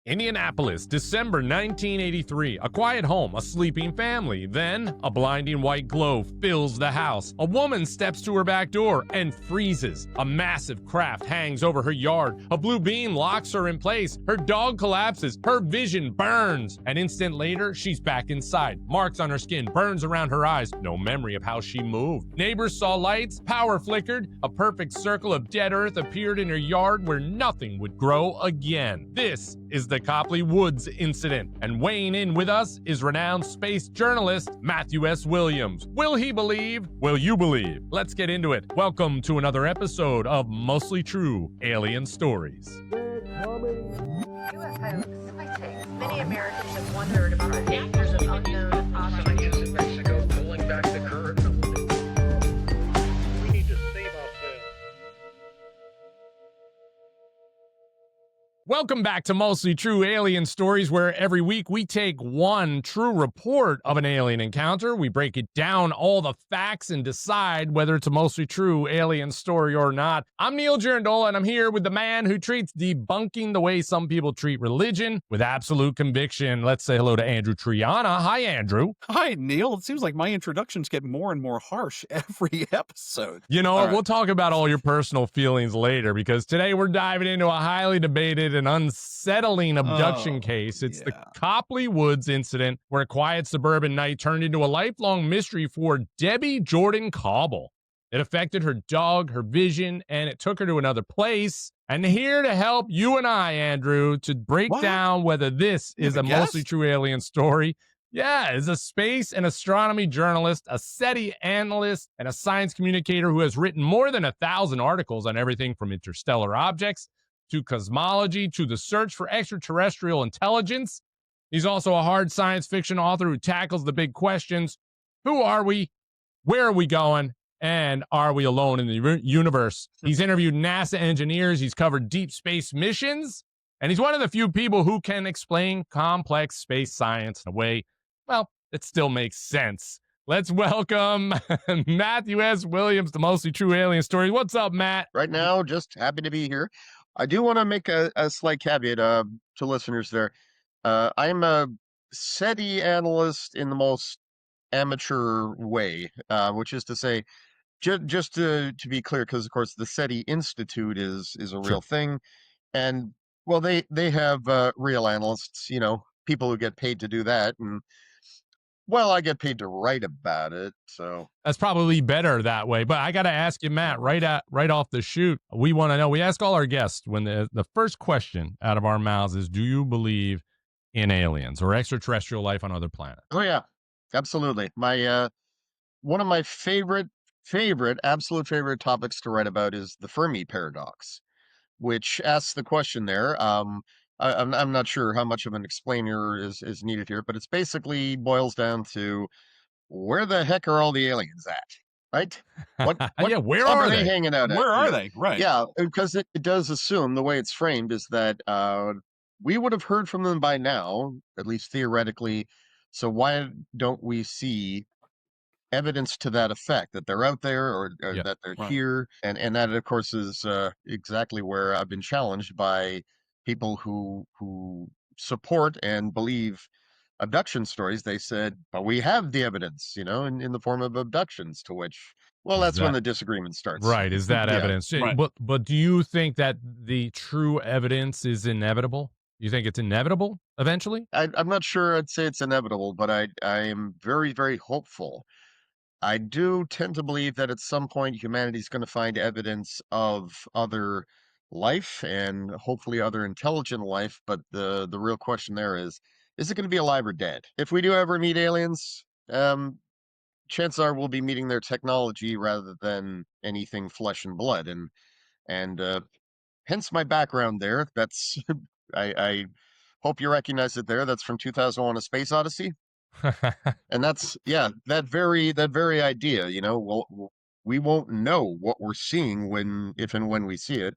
Indianapolis, December 1983. A quiet home, a sleeping family. Then, a blinding white glow fills the house. A woman steps to her back door and freezes. A massive craft hangs over her yard. A blue beam locks her in place. Her dog collapses. Her vision burns. An instant later, she's back inside. Marks on her skin, burns around her eyes. No memory of how she moved. Neighbors saw lights, power flickered. A perfect circle of dead earth appeared in her yard where nothing would grow again. This is the Copley Woods Incident, and weighing in with us is renowned space journalist Matthew S. Williams. Will he believe? Will you believe? Let's get into it. Welcome to another episode of Mostly True Alien Stories. UFO sightings. Many Americans have wondered about the dangers of unknown objects. In Mexico, pulling back the curtain. We need to save ourselves. Welcome back to Mostly True Alien Stories, where every week we take one true report of an alien encounter. We break it down, all the facts, and decide whether it's a mostly true alien story or not. I'm Neil Jordan-Kauble, and I'm here with the man who treats debunking the way some people treat religion with absolute conviction. Let's say hello to Andrew Triana. Hi, Andrew. Hi, Neil. It seems like my introductions get more and more harsh every episode. You know, we'll talk about all your personal feelings later, because today we're diving into a highly debated and unsettling abduction case. It's the Copley Woods Incident, where a quiet suburban night turned into a lifelong mystery for Debbie Jordan-Kauble. It affected her dog, her vision, and it took her to another place. And here to help you and I, Andrew, to break down whether this is a mostly true alien story. Yeah, is a space and astronomy journalist, a SETI analyst, and a science communicator who has written more than 1,000 articles on everything from interstellar objects to cosmology to the search for extraterrestrial intelligence. He's also a hard science fiction author who tackles the big questions. Who are we? Where are we going? And are we alone in the universe? He's interviewed NASA engineers. He's covered deep space missions. And he's one of the few people who can explain complex space science in a way, well, it still makes sense. Let's welcome Matthew S. Williams to Mostly True Alien Stories. What's up, Matt? Right now, just happy to be here. I do want to make a slight caveat to listeners there. I am a SETI analyst in the most amateur way, which is to say, just to be clear, because of course the SETI Institute is a real thing, and well, they have real analysts, you know, people who get paid to do that, and well, I get paid to write about it, so that's probably better that way. But I got to ask you, Matt, right off the shoot, we want to know. We ask all our guests when the first question out of our mouths is, "Do you believe in aliens or extraterrestrial life on other planets?" Oh yeah, absolutely. My one of my absolute favorite topics to write about is the Fermi paradox, which asks the question there. I'm not sure how much of an explainer is needed here, but it's basically boils down to where the heck are all the aliens at, right? What where club are they hanging out at? Where are they? Right. Yeah, because it does assume, the way it's framed is that we would have heard from them by now, at least theoretically. So why don't we see evidence to that effect, that they're out there or that they're here? And that, of course, is exactly where I've been challenged by people who support and believe abduction stories. They said, but we have the evidence, you know, in the form of abductions, to which, well, that's when the disagreement starts. Right, is that evidence? Right. But do you think that the true evidence is inevitable? You think it's inevitable eventually? I'm not sure I'd say it's inevitable, but I am very, very hopeful. I do tend to believe that at some point humanity's going to find evidence of other life and hopefully other intelligent life, but the real question there is it going to be alive or dead? If we do ever meet aliens, chances are we'll be meeting their technology rather than anything flesh and blood, and hence my background there. That's I hope you recognize it there. That's from 2001: A Space Odyssey. And that's that very idea, you know, we won't know what we're seeing if and when we see it.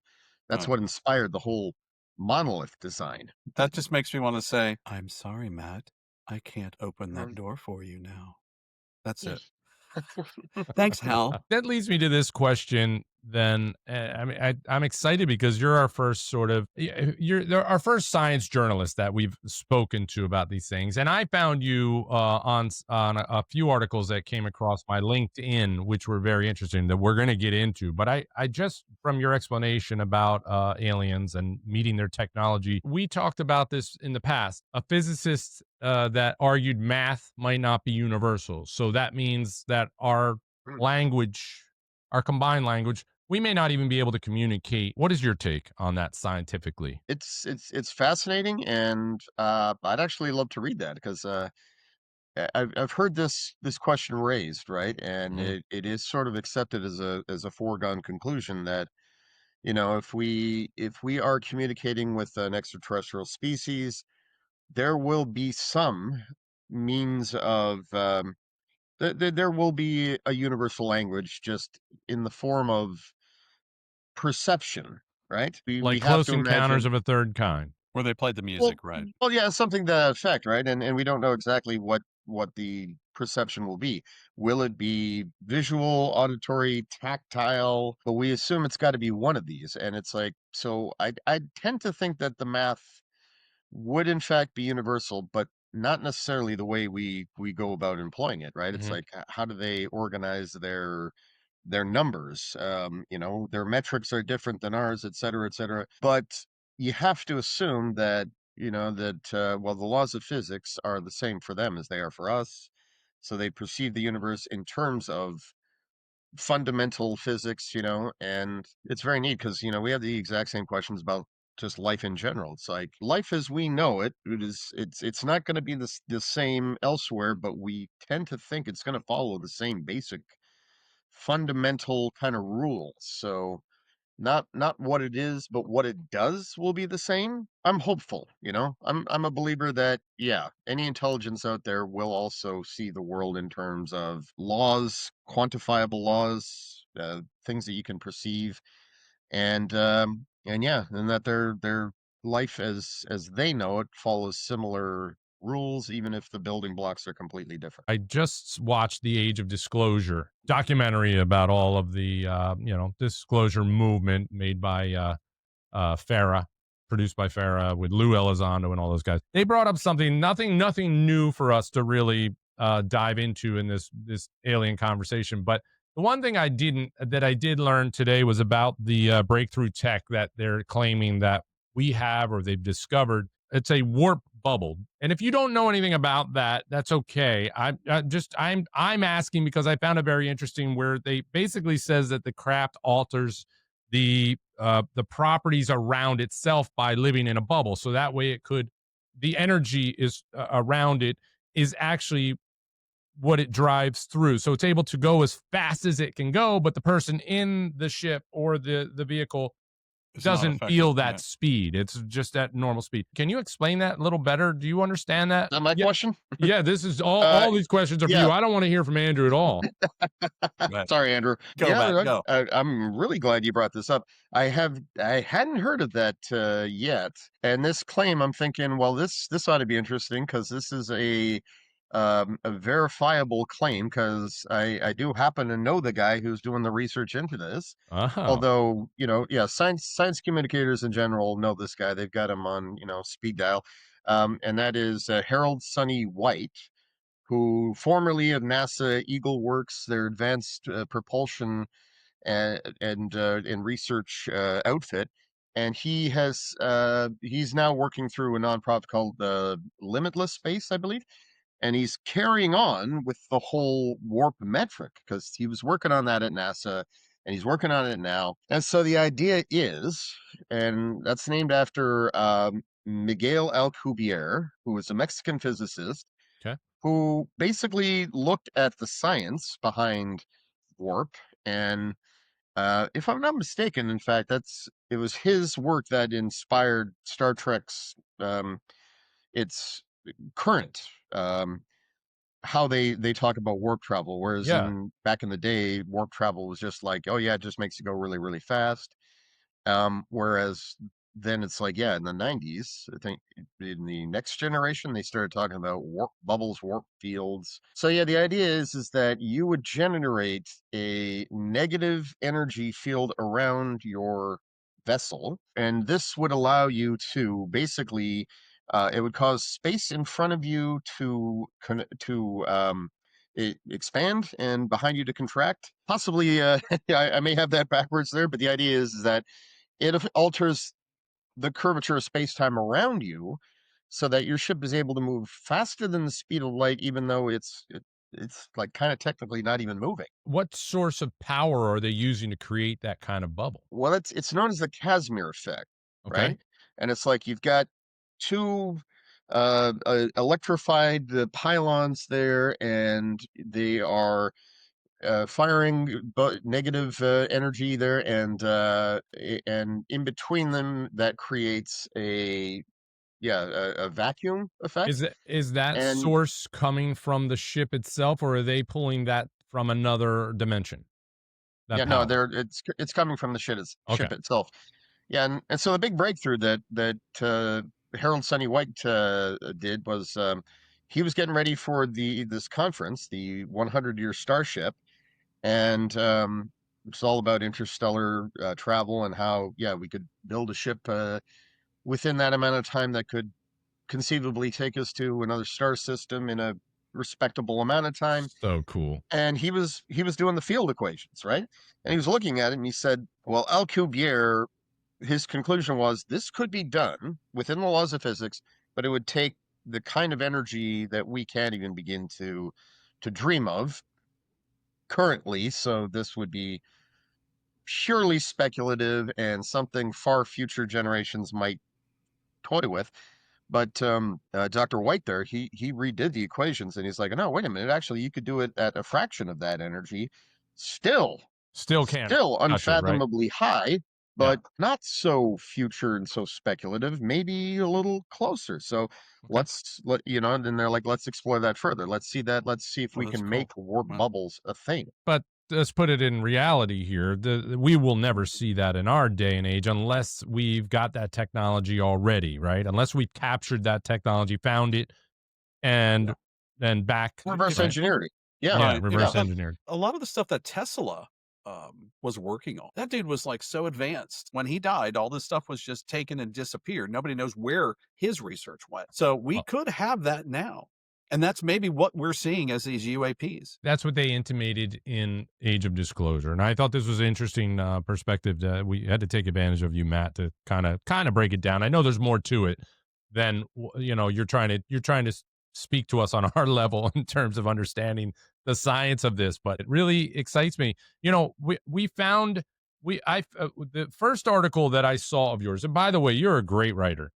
That's what inspired the whole monolith design. That just makes me want to say, I'm sorry, Matt. I can't open that door for you now. That's it. Thanks, Hal. That leads me to this question. Then, I'm excited because you're our first you're our first science journalist that we've spoken to about these things, and I found you on a few articles that came across my LinkedIn, which were very interesting that we're going to get into. But I just from your explanation about aliens and meeting their technology, we talked about this in the past. A physicist that argued math might not be universal, so that means that our language, our combined language, we may not even be able to communicate. What is your take on that scientifically? It's fascinating, and I'd actually love to read that because I've heard this question raised, right? And Mhm. it is sort of accepted as a foregone conclusion that if we are communicating with an extraterrestrial species, there will be some means of there will be a universal language just in the form of perception, right? We Like have Close to Encounters imagine. of a Third Kind. Where they played the Well, music, right? yeah, something to that effect, right? And we don't know exactly what the perception will be. Will it be visual, auditory, tactile? But we assume it's got to be one of these. And it's like, so I tend to think that the math would in fact be universal, but not necessarily the way we go about employing it, right? It's Mhm. like how do they organize their numbers? Their metrics are different than ours, et cetera, et cetera. But you have to assume that well, the laws of physics are the same for them as they are for us. So they perceive the universe in terms of fundamental physics, and it's very neat because we have the exact same questions about just life in general. It's like life as we know it's not going to be the same elsewhere, but we tend to think it's going to follow the same basic fundamental kind of rules. So not what it is, but what it does will be the same. I'm hopeful, I'm a believer that, yeah, any intelligence out there will also see the world in terms of laws, quantifiable laws, things that you can perceive, and yeah, and that their life as they know it follows similar rules, even if the building blocks are completely different. I just watched the Age of Disclosure documentary about all of the disclosure movement made by Farah, produced by Farah with Lou Elizondo and all those guys. They brought up something, nothing new for us to really dive into in this alien conversation. But the one thing I did learn today was about the breakthrough tech that they're claiming that we have or they've discovered. It's a warp bubble, and if you don't know anything about that, that's okay. I'm asking because I found it very interesting where they basically says that the craft alters the properties around itself by living in a bubble. So that way the energy is around it is actually what it drives through. So it's able to go as fast as it can go, but the person in the ship or the vehicle It's not doesn't feel affected. that Yeah. speed. It's just at normal speed. Can you explain that a little better? Do you understand that? Is that my Yeah. question? Yeah, this is Uh, all these questions are for yeah. you. I don't want to hear from Andrew at all. Right. Sorry, Andrew. Go, Yeah, Matt, go. I'm really glad you brought this up. I hadn't heard of that yet, and this claim, I'm thinking, well, this ought to be interesting because this is a verifiable claim because I do happen to know the guy who's doing the research into this. Oh. Although, yeah, science communicators in general know this guy. They've got him on, speed dial. And that is Harold Sonny White, who formerly of NASA Eagle Works, their advanced propulsion and research outfit. And he's now working through a nonprofit called Limitless Space, I believe, and he's carrying on with the whole warp metric because he was working on that at NASA and he's working on it now. And so the idea is, and that's named after Miguel Alcubierre, who was a Mexican physicist Okay. who basically looked at the science behind warp. And if I'm not mistaken, in fact, it was his work that inspired Star Trek's its current how they talk about warp travel, whereas Yeah. in back in the day, warp travel was just like, oh yeah, it just makes you go really, really fast. Whereas then it's like, yeah, in the 90s, I think in the next generation, they started talking about warp bubbles, warp fields. So yeah, the idea is that you would generate a negative energy field around your vessel, and this would allow you to basically, it would cause space in front of you to expand and behind you to contract. Possibly, I may have that backwards there, but the idea is that it alters the curvature of space-time around you so that your ship is able to move faster than the speed of light, even though it's like kind of technically not even moving. What source of power are they using to create that kind of bubble? Well, it's known as the Casimir effect, Okay. right? And it's like you've got two electrified pylons there, and they are firing negative energy there, and in between them that creates a vacuum effect. Is that And source coming from the ship itself, or are they pulling that from another dimension? That yeah, no, power. it's coming from the Okay. ship itself. Yeah, and so the big breakthrough that Harold Sunny White did was, he was getting ready for this conference, the 100-year Starship, and it's all about interstellar travel and how, yeah, we could build a ship within that amount of time that could conceivably take us to another star system in a respectable amount of time. So cool. And he was doing the field equations, right? And he was looking at it and he said, well, Alcubierre, his conclusion was this could be done within the laws of physics, but it would take the kind of energy that we can't even begin to dream of currently. So this would be purely speculative and something far future generations might toy with. But Dr. White there, he redid the equations and he's like, no, wait a minute, actually, you could do it at a fraction of that energy, still, Still can't touch it, right? unfathomably high, Yeah. but not so future and so speculative, maybe a little closer. So Okay. and then they're like, let's explore that further. Let's see that. Let's see if Oh, we that's can cool. make warp Wow. bubbles a thing. But let's put it in reality here. We will never see that in our day and age unless we've got that technology already, right? Unless we've captured that technology, found it, and then back, Reverse right? engineering. Yeah. Yeah, Right. reverse engineered. A lot of the stuff that Tesla was working on, that dude was like so advanced. When he died, all this stuff was just taken and disappeared. Nobody knows where his research went. So we Well, could have that now. And that's maybe what we're seeing as these UAPs. that's what they intimated in Age of Disclosure, and I thought this was an interesting perspective that we had to take advantage of you, Matt, to kind of break it down. I know there's more to it than you're trying to speak to us on our level in terms of understanding the science of this, but it really excites me. We found the first article that I saw of yours, and by the way, you're a great writer,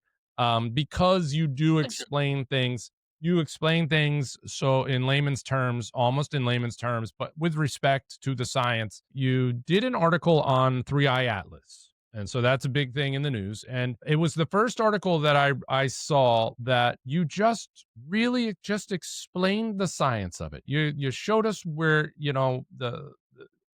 because you do Thank you. explain things. You explain things so in layman's terms, almost in layman's terms, but with respect to the science. You did an article on Three Eye Atlas. And so that's a big thing in the news. And it was the first article that I saw that you just really just explained the science of it. You showed us where,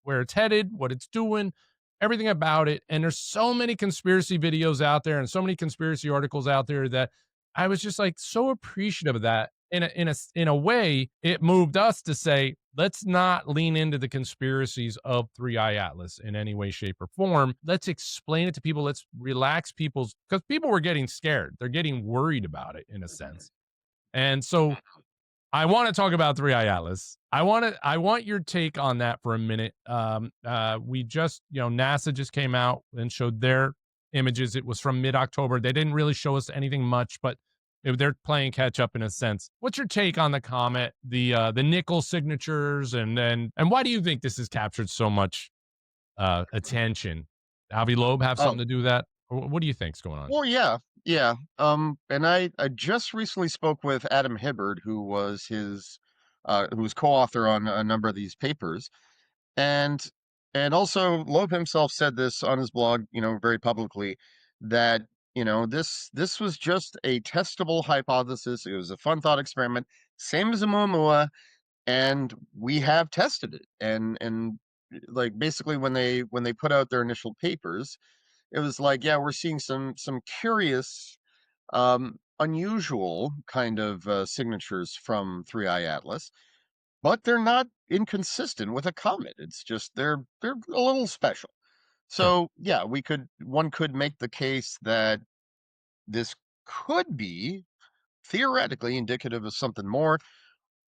where it's headed, what it's doing, everything about it. And there's so many conspiracy videos out there and so many conspiracy articles out there that I was just like so appreciative of that. In a way, it moved us to say, let's not lean into the conspiracies of Three Eye Atlas in any way, shape, or form. Let's explain it to people. Let's relax people's, because people were getting scared. They're getting worried about it in a sense. And so I want to talk about Three Eye Atlas. I want your take on that for a minute. We just, NASA just came out and showed their images. It was from mid-October. They didn't really show us anything much, but they're playing catch up in a sense. What's your take on the comet, the nickel signatures, and why do you think this has captured so much attention? Avi Loeb have something Oh, to do with that? Or what do you think's going on? well, yeah, yeah. And I just recently spoke with Adam Hibbard, who was co-author on a number of these papers, and also Loeb himself said this on his blog, very publicly, that this was just a testable hypothesis. It was a fun thought experiment, same as a Oumuamua, and we have tested it. And like basically when they put out their initial papers, It was like, yeah, we're seeing some curious, unusual kind of signatures from 3I Atlas, but they're not inconsistent with a comet. It's just they're a little special. Sure. So yeah, one could make the case that this could be theoretically indicative of something more,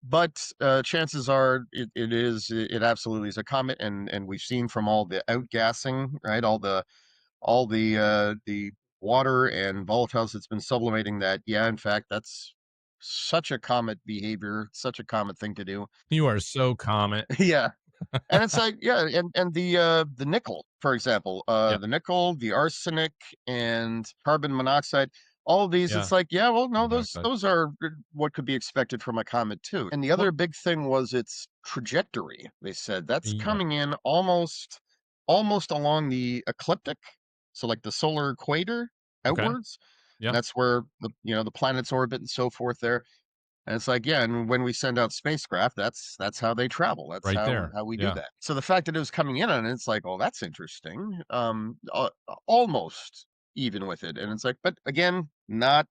but chances are it absolutely is a comet, and we've seen from all the outgassing, right, all the water and volatiles that's been sublimating that, yeah, in fact, that's such a comet behavior, such a comet thing to do. You are so Comet. Yeah. And it's like, yeah, and the nickel, for example, Yeah. the nickel, the arsenic, and carbon monoxide, all of these, Yeah. it's like, yeah, well, no, those Monoxide. those are what could be expected from a comet too. And the Well, other big thing was its trajectory. They said that's yeah. coming in almost along the ecliptic, so like the solar equator Okay. outwards. Yeah. And that's where the planets orbit and so forth there. And it's like, yeah, and when we send out spacecraft, that's how they travel. That's Right how there. how we do Yeah. that. So the fact that it was coming in on it, it's like, oh, that's interesting. Almost even with it, and it's like, but again, not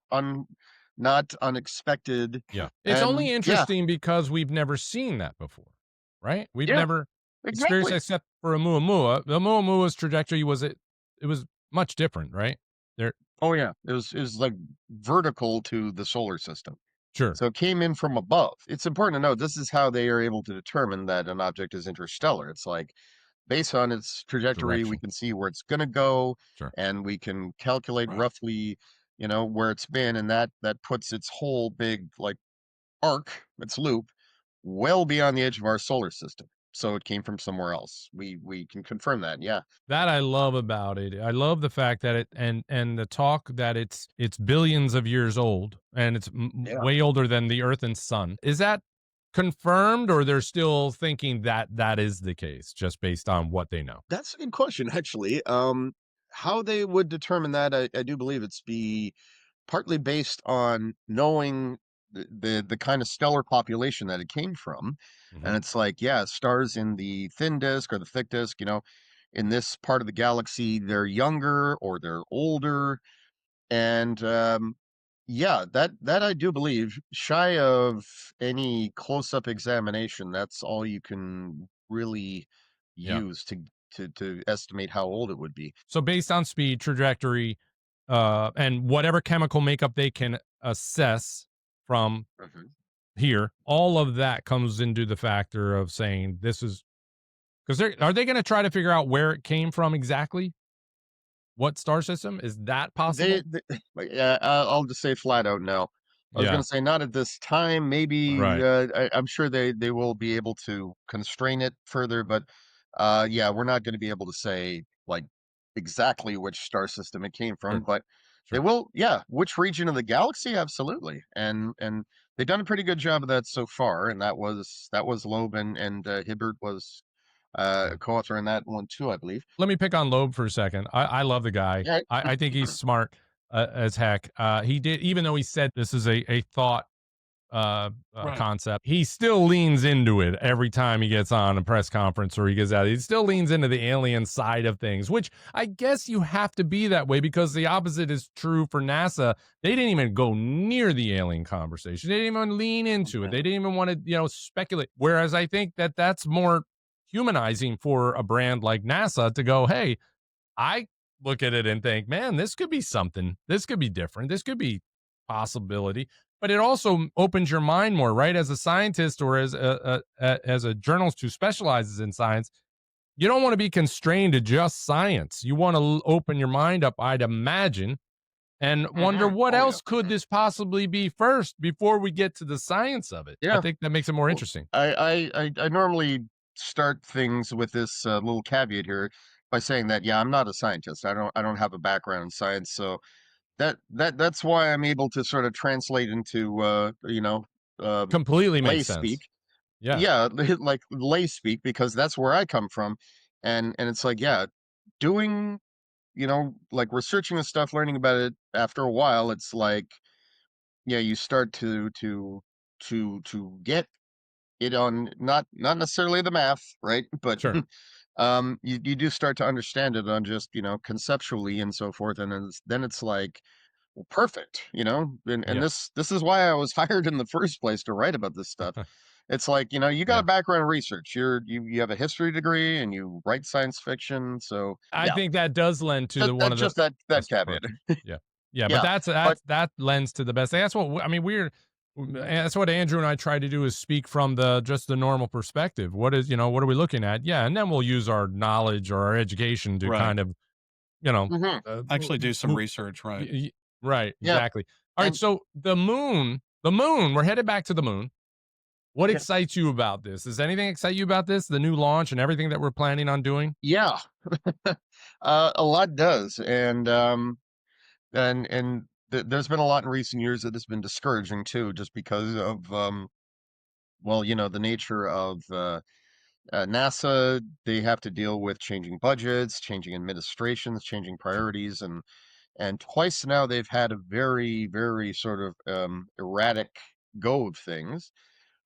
unexpected. Yeah. It's only And yeah, interesting because we've never seen that before, right? We've yeah, never experienced exactly. that except for Oumuamua. The Oumuamua's trajectory it was much different, right? There Oh yeah, it was like vertical to the solar system. sure. So it came in from above. It's important to note this is how they are able to determine that an object is interstellar. It's like based on its trajectory, we Direction. can see where it's going to go, Sure. and we can calculate Right. roughly, where it's been, and that puts its whole big like arc, its loop, well beyond the edge of our solar system. So it came from somewhere else. We can confirm that. Yeah. That I love about it. I love the fact that it and the talk that it's billions of years old and it's Yeah. way older than the Earth and Sun. Is that confirmed, or they're still thinking that that is the case just based on what they know? That's a good question, actually. How they would determine that, I do believe it's be partly based on knowing the kind of stellar population that it came from. Hmm. And it's like, yeah, stars in the thin disk or the thick disk, in this part of the galaxy, they're younger or they're older. And yeah, that I do believe, shy of any close-up examination, that's all you can really Yeah. use to estimate how old it would be. So based on speed, trajectory, and whatever chemical makeup they can assess from Mhm. here, all of that comes into the factor of saying this is because are they going to try to figure out where it came from exactly? What star system? Is that They, possible? they like, yeah, I'll just say flat out no. I was Yeah. gonna say not at this time. Maybe Right. I'm sure they will be able to constrain it further, but yeah, we're not going to be able to say like exactly which star system it came from, Sure. but they Sure. will. Yeah, which region of the galaxy? Absolutely, and they've done a pretty good job of that so far. And that was Loeb and Hibbert was Yeah. co-author in that one too, I believe. Let me pick on Loeb for a second. I love the guy. Yeah. I think he's smart as heck. He did, even though he said this is a thought Right. concept, he still leans into it every time he gets on a press conference or he gets out. He still leans into the alien side of things, which I guess you have to be that way because the opposite is true for NASA. They didn't even go near the alien conversation. They didn't even lean into it. They didn't even want to, speculate. Whereas I think that that's more humanizing for a brand like NASA to go, hey, I look at it and think, man, this could be something. This could be different. This could be possibility. But it also opens your mind more, right? As a scientist or as a journalist who specializes in science, you don't want to be constrained to just science. You want to open your mind up, I'd imagine, and wonder Mhm. what Oh yeah. else could this possibly be first before we get to the science of it. I Yeah. think that makes it more Well, interesting. I normally start things with this little caveat here by saying that yeah, I'm not a scientist. I don't have a background in science, so that's why I'm able to sort of translate into uh, Completely lay makes speak. sense. Yeah. Yeah, like lay speak because that's where I come from, and it's like yeah, doing like researching this stuff, learning about it after a while, it's like yeah, you start to get it on not necessarily the math, right? But Sure. you do start to understand it on just, conceptually and so forth, and then it's like, well, perfect, and Yeah. this is why I was hired in the first place to write about this stuff. It's like, you got Yeah. a background in research. You have a history degree and you write science fiction, so I yeah, think that does lend to that, the one that of the just that best caveat. parts. Yeah. Yeah, but Yeah, that's but that lends to the best thing. That's what I mean, that's what Andrew and I try to do is speak from just the normal perspective. What are we looking at? Yeah, and then we'll use our knowledge or our education to Right. kind of, you know, mhm, Actually do some research, y- right? y- right, yeah, exactly. All right, and so the moon, we're headed back to the moon. What yeah, excites you about this? Does anything excite you about this? The new launch and everything that we're planning on doing? yeah, a lot does, and there's been a lot in recent years that has been discouraging too, just because of well, the nature of NASA. They have to deal with changing budgets, changing administrations, changing Sure. priorities, and twice now they've had a very, very sort of erratic go of things.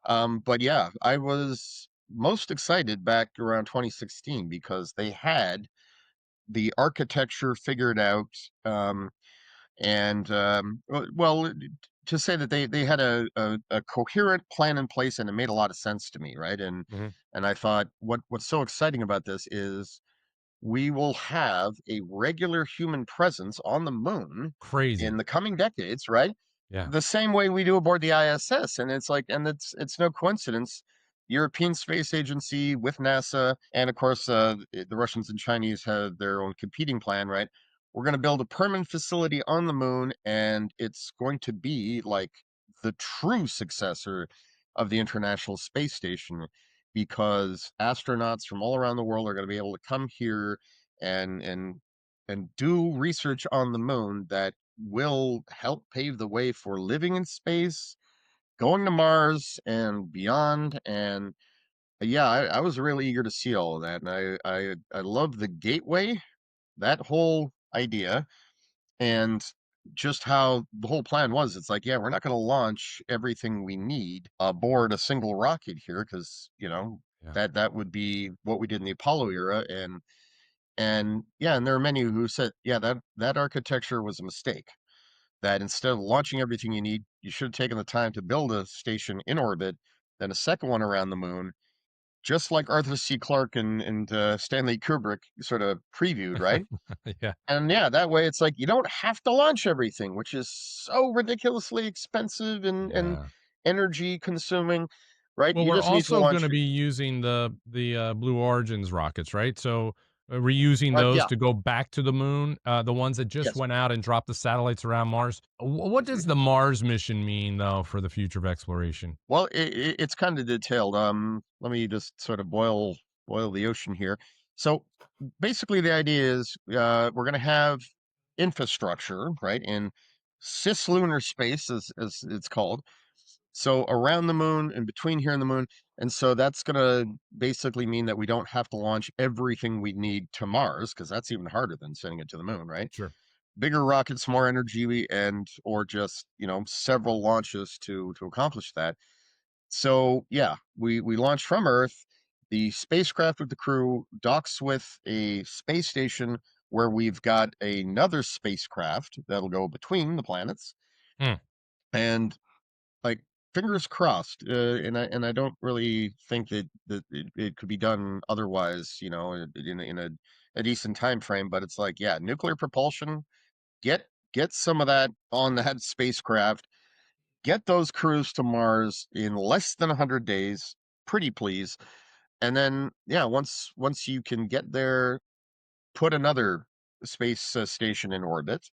But yeah, I was most excited back around 2016 because they had the architecture figured out. Well, to say that they had a coherent plan in place, and it made a lot of sense to me, right? Mhm. And I thought, what's so exciting about this is we will have a regular human presence on the moon Crazy. in the coming decades, right? Yeah. The same way we do aboard the ISS. And it's like, and it's no coincidence. European Space Agency with NASA, and of course, the Russians and Chinese have their own competing plan, right? We're going to build a permanent facility on the moon, and it's going to be like the true successor of the International Space Station, because astronauts from all around the world are going to be able to come here and and and do research on the moon that will help pave the way for living in space, going to Mars and beyond. And yeah, I was really eager to see all of that, and I love the gateway, that whole idea, and just how the whole plan was. It's like, yeah, we're not going to launch everything we need aboard a single rocket here, because Yeah. that would be what we did in the Apollo era. And yeah, and there are many who said, yeah, that architecture was a mistake. That instead of launching everything you need, you should have taken the time to build a station in orbit, then a second one around the moon, just like Arthur C. Clarke and Stanley Kubrick sort of previewed, right? Yeah. And yeah, that way it's like you don't have to launch everything, which is so ridiculously expensive and Yeah. energy consuming, right? Well, You we're just need to also going launch. to be using the Blue Origins rockets, right? So we're using those Yeah, to go back to the moon, the ones that just yes. went out and dropped the satellites around Mars. What Mhm. does the Mars mission mean, though, for the future of exploration? Well, it's kind of detailed. Let me just sort of boil the ocean here. So basically, the idea is we're going to have infrastructure, right, in cislunar space, as it's called. So around the moon and between here and the moon, and so that's going to basically mean that we don't have to launch everything we need to Mars, because that's even harder than sending it to the moon, right? Sure. Bigger rockets, more energy, and or just several launches to accomplish that. So yeah, we launch from Earth. The spacecraft with the crew docks with a space station where we've got another spacecraft that'll go between the planets. Hmm. And like, fingers crossed. And I don't really think that it could be done otherwise. In a decent time frame. But it's like, yeah, nuclear propulsion. Get some of that on that spacecraft, get those crews to Mars in less than 100 days, pretty please. And then, yeah, once you can get there, put another space station in orbit.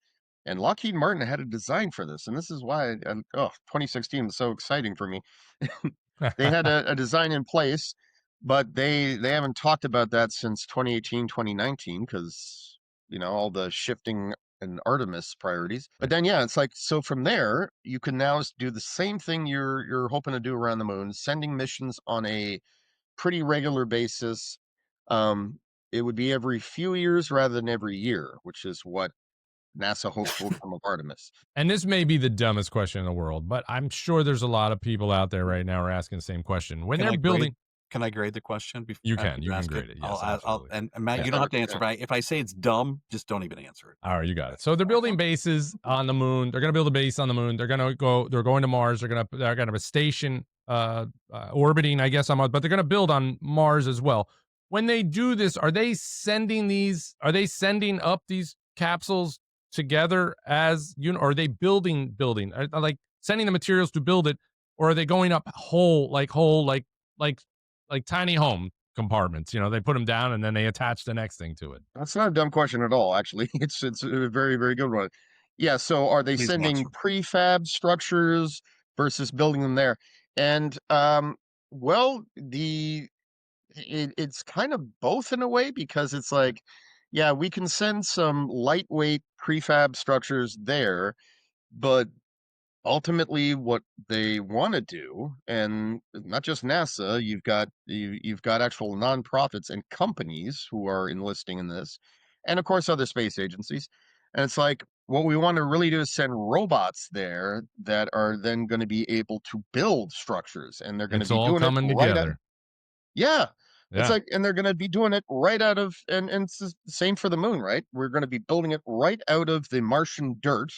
And Lockheed Martin had a design for this, and this is why 2016 was so exciting for me. They had a design in place, but they haven't talked about that since 2018, 2019, because all the shifting and Artemis priorities. But Right. then yeah, it's like, so from there you can now do the same thing you're hoping to do around the moon, sending missions on a pretty regular basis. Um, it would be every few years rather than every year, which is what NASA hopes will come of Artemis. And this may be the dumbest question in the world, but I'm sure there's a lot of people out there right now who are asking the same question. When they're building, Can I grade the question you after can ask grade it. Yes, I'll, absolutely. and Matt, Yeah, you don't have to 100%. answer. But if I say it's dumb, just don't even answer it. All right, you got it. So they're building bases on the moon. They're going to build a base on the moon. They're going to Mars. They're going to have a station orbiting, I guess, on Mars, but they're going to build on Mars as well. When they do this, are they sending up these capsules together as, or are they building, are like sending the materials to build it, or are they going up whole, like tiny home compartments? They put them down and then they attach the next thing to it. That's not a dumb question at all, actually. It's a very, very good one. Yeah, so are they Please sending answer. prefab structures versus building them there? And well, it's kind of both in a way, because it's like, yeah, we can send some lightweight prefab structures there, but ultimately what they want to do, and not just NASA, you've got actual nonprofits and companies who are enlisting in this, and of course other space agencies. And it's like, what we want to really do is send robots there that are then going to be able to build structures, and they're going to It's be all doing it coming right out. together. Yeah. It's Yeah. like, and they're going to be doing it right out of, and it's the same for the moon, right? We're going to be building it right out of the Martian dirt.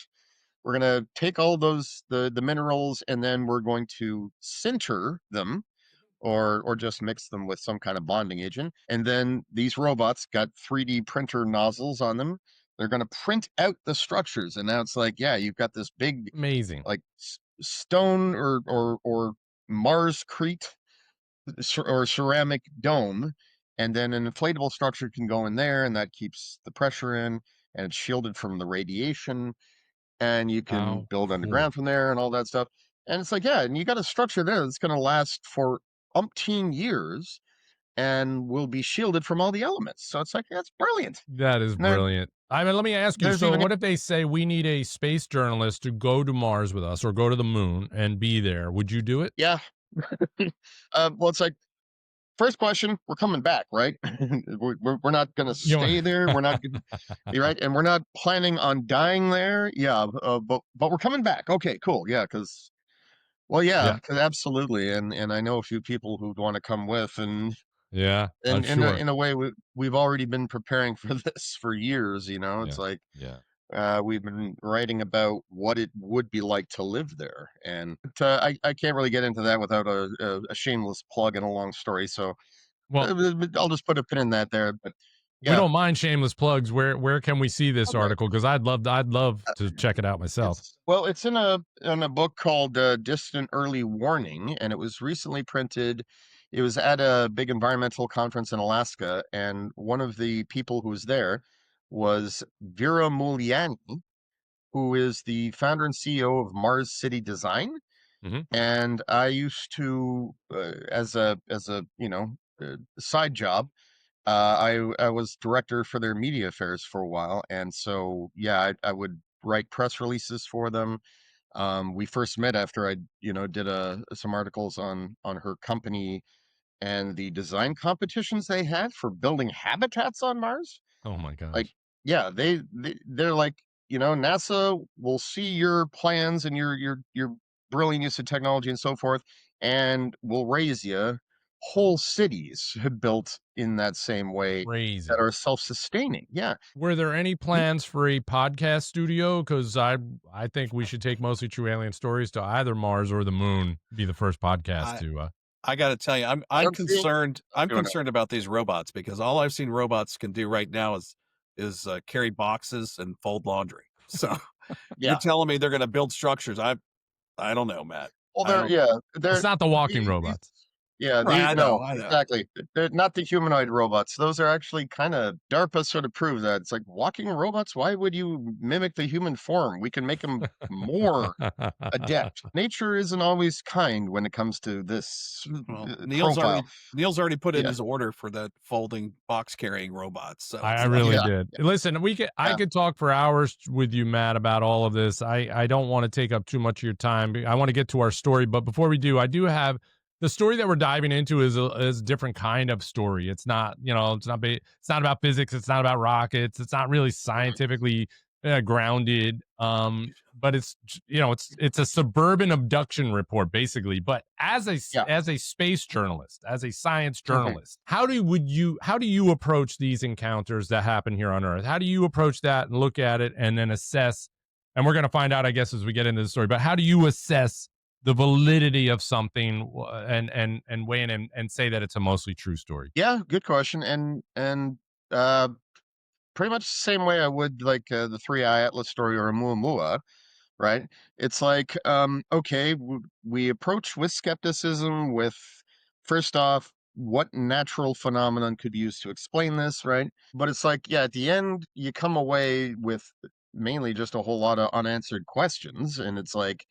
We're going to take all those the minerals, and then we're going to sinter them, or just mix them with some kind of bonding agent. And then these robots got 3D printer nozzles on them. They're going to print out the structures, and now it's like, yeah, you've got this big, Amazing. like stone or Marscrete or ceramic dome, and then an inflatable structure can go in there, and that keeps the pressure in, and it's shielded from the radiation, and you can How build cool. underground from there and all that stuff. And it's like, yeah, and you got a structure there that's going to last for umpteen years and will be shielded from all the elements. So it's like, that's brilliant. That is And then brilliant. I mean, let me ask you. there's So, even what if they say we need a space journalist to go to Mars with us or go to the moon and be there? Would you do it? yeah. Well, it's like, first question, we're coming back, right? We're not going to You know- stay there. We're not right, and we're not planning on dying there. Yeah, but we're coming back. Okay, cool. Yeah, because, well, Yeah. 'cause absolutely, and I know a few people who want to come with, and Yeah. and Sure. in a way, we've already been preparing for this for years. It's like, Yeah. we've been writing about what it would be like to live there, and I can't really get into that without a shameless plug and a long story. So Well, I'll just put a pin in that there. But we yeah, don't mind shameless plugs. Where can we see this okay. article? Because I'd love to check it out myself. It's in a book called Distant Early Warning, and it was recently printed. It was at a big environmental conference in Alaska, and one of the people who was there was Vera Muliani, who is the founder and CEO of Mars City Design. Mhm. And I used to, as a side job, I was director for their media affairs for a while, and so yeah, I would write press releases for them. We first met after I did some articles on her company and the design competitions they had for building habitats on Mars. Oh my Like, gosh. yeah, they're like, NASA will see your plans and your brilliant use of technology and so forth, and will raise you. Whole cities built in that same way Crazy. that are self-sustaining. Yeah. Were there any Y- plans for a podcast studio? Because I think we should take mostly true alien stories to either Mars or the moon. Be the first podcast I to. I got to tell you, I I'm don't see concerned. I'm doing it. concerned about these robots, because all I've seen robots can do right now is carry boxes and fold laundry. So you're Yeah. telling me they're going to build structures? I don't know, Matt. Well, I don't- It's they're not the walking these- robots. Yeah, Right, I no, know. exactly. They're not the humanoid robots. Those are actually kind of DARPA sort of prove that. It's like, walking robots, why would you mimic the human form? We can make them more adept. Nature isn't always kind when it comes to this Well, profile. Neil's already put in Yeah. his order for that folding box carrying robots. So I it's like- really Yeah. did. Listen, I Yeah. could talk for hours with you, Matt, about all of this. I don't want to take up too much of your time. I want to get to our story, but before we do, I do have the story that we're diving into is a different kind of story. It's not, it's not about physics. It's not about rockets. It's not really scientifically grounded. But it's it's a suburban abduction report basically. But as a space journalist, as a science journalist, how do you approach these encounters that happen here on Earth? How do you approach that and look at it and then assess? And we're going to find out, I guess, as we get into the story. But how do you assess the validity of something and weigh in and say that it's a mostly true story? Yeah, good question. And pretty much the same way I would like the 3-Eye Atlas story or a Muamua, right? It's like, okay, we approach with skepticism with, first off, what natural phenomenon could be used to explain this, right? But it's like, yeah, at the end, you come away with mainly just a whole lot of unanswered questions. And it's like,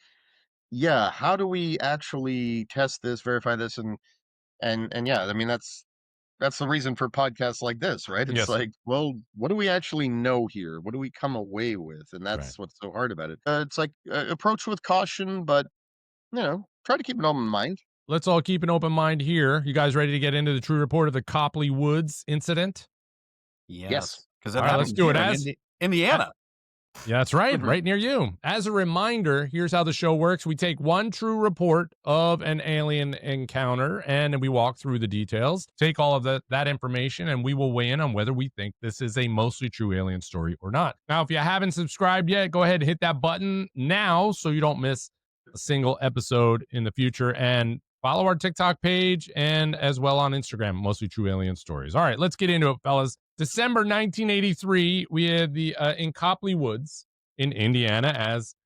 yeah, how do we actually test this, verify this? And yeah, I mean, that's the reason for podcasts like this, right? It's Yes. like, well, what do we actually know here? What do we come away with? And Right. that's what's so hard about it. It's like approach with caution, but try to keep an open mind. Let's all keep an open mind here. You guys ready to get into the true report of the Copley Woods incident? Yes. Because All right, let's do it as Indiana. Yeah, that's right. Right near you. As a reminder, here's how the show works. We take one true report of an alien encounter and we walk through the details, take all of that information, and we will weigh in on whether we think this is a mostly true alien story or not. Now, if you haven't subscribed yet, go ahead and hit that button now so you don't miss a single episode in the future. And follow our TikTok page and as well on Instagram, Mostly True Alien Stories. All right, let's get into it, fellas. December 1983, we had in Copley Woods in Indiana, as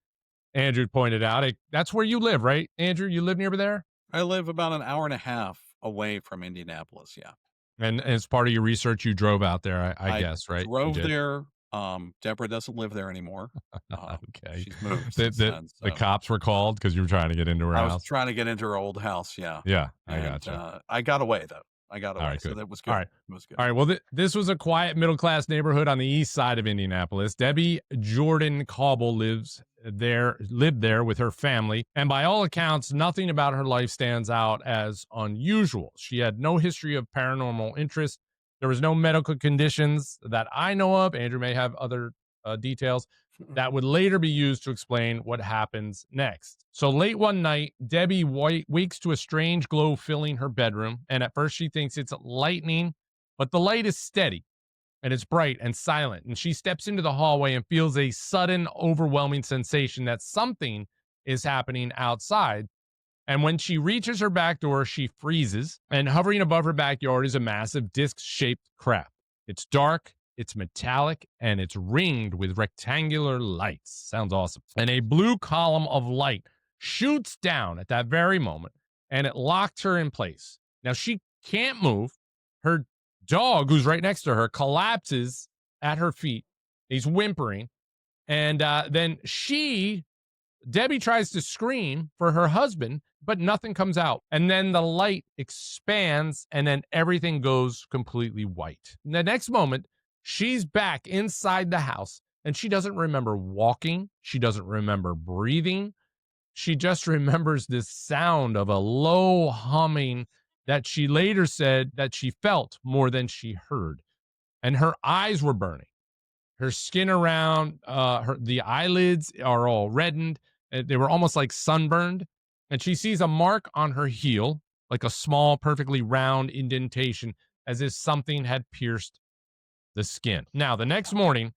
Andrew pointed out. That's where you live, right, Andrew? You live near there? I live about an hour and a half away from Indianapolis, yeah. And as part of your research, you drove out there, I guess, right? Drove there. Deborah doesn't live there anymore. Okay. She's moved The cops were called because you were trying to get into her house? I was trying to get into her old house, yeah. Yeah, I And, gotcha. I got away, though. I got away, All right, so good. that was good. All right. It was good. All right. Well, this was a quiet middle-class neighborhood on the east side of Indianapolis. Debbie Jordan-Kauble lived there with her family. And by all accounts, nothing about her life stands out as unusual. She had no history of paranormal interest. There was no medical conditions that I know of. Andrew may have other details that would later be used to explain what happens next. So late one night, Debbie wakes to a strange glow filling her bedroom. And at first she thinks it's lightning, but the light is steady and it's bright and silent. And she steps into the hallway and feels a sudden, overwhelming sensation that something is happening outside. And when she reaches her back door, she freezes. And hovering above her backyard is a massive disc-shaped craft. It's dark, it's metallic, and it's ringed with rectangular lights. Sounds awesome. And a blue column of light shoots down at that very moment, and it locked her in place. Now, she can't move. Her dog, who's right next to her, collapses at her feet. He's whimpering. And then Debbie tries to scream for her husband, but nothing comes out. And then the light expands, and then everything goes completely white. And the next moment, she's back inside the house, and she doesn't remember walking. She doesn't remember breathing. She just remembers this sound of a low humming that she later said that she felt more than she heard. And her eyes were burning. Her skin around the eyelids are all reddened. They were almost like sunburned. And she sees a mark on her heel, like a small, perfectly round indentation, as if something had pierced the skin. Now, the next morning,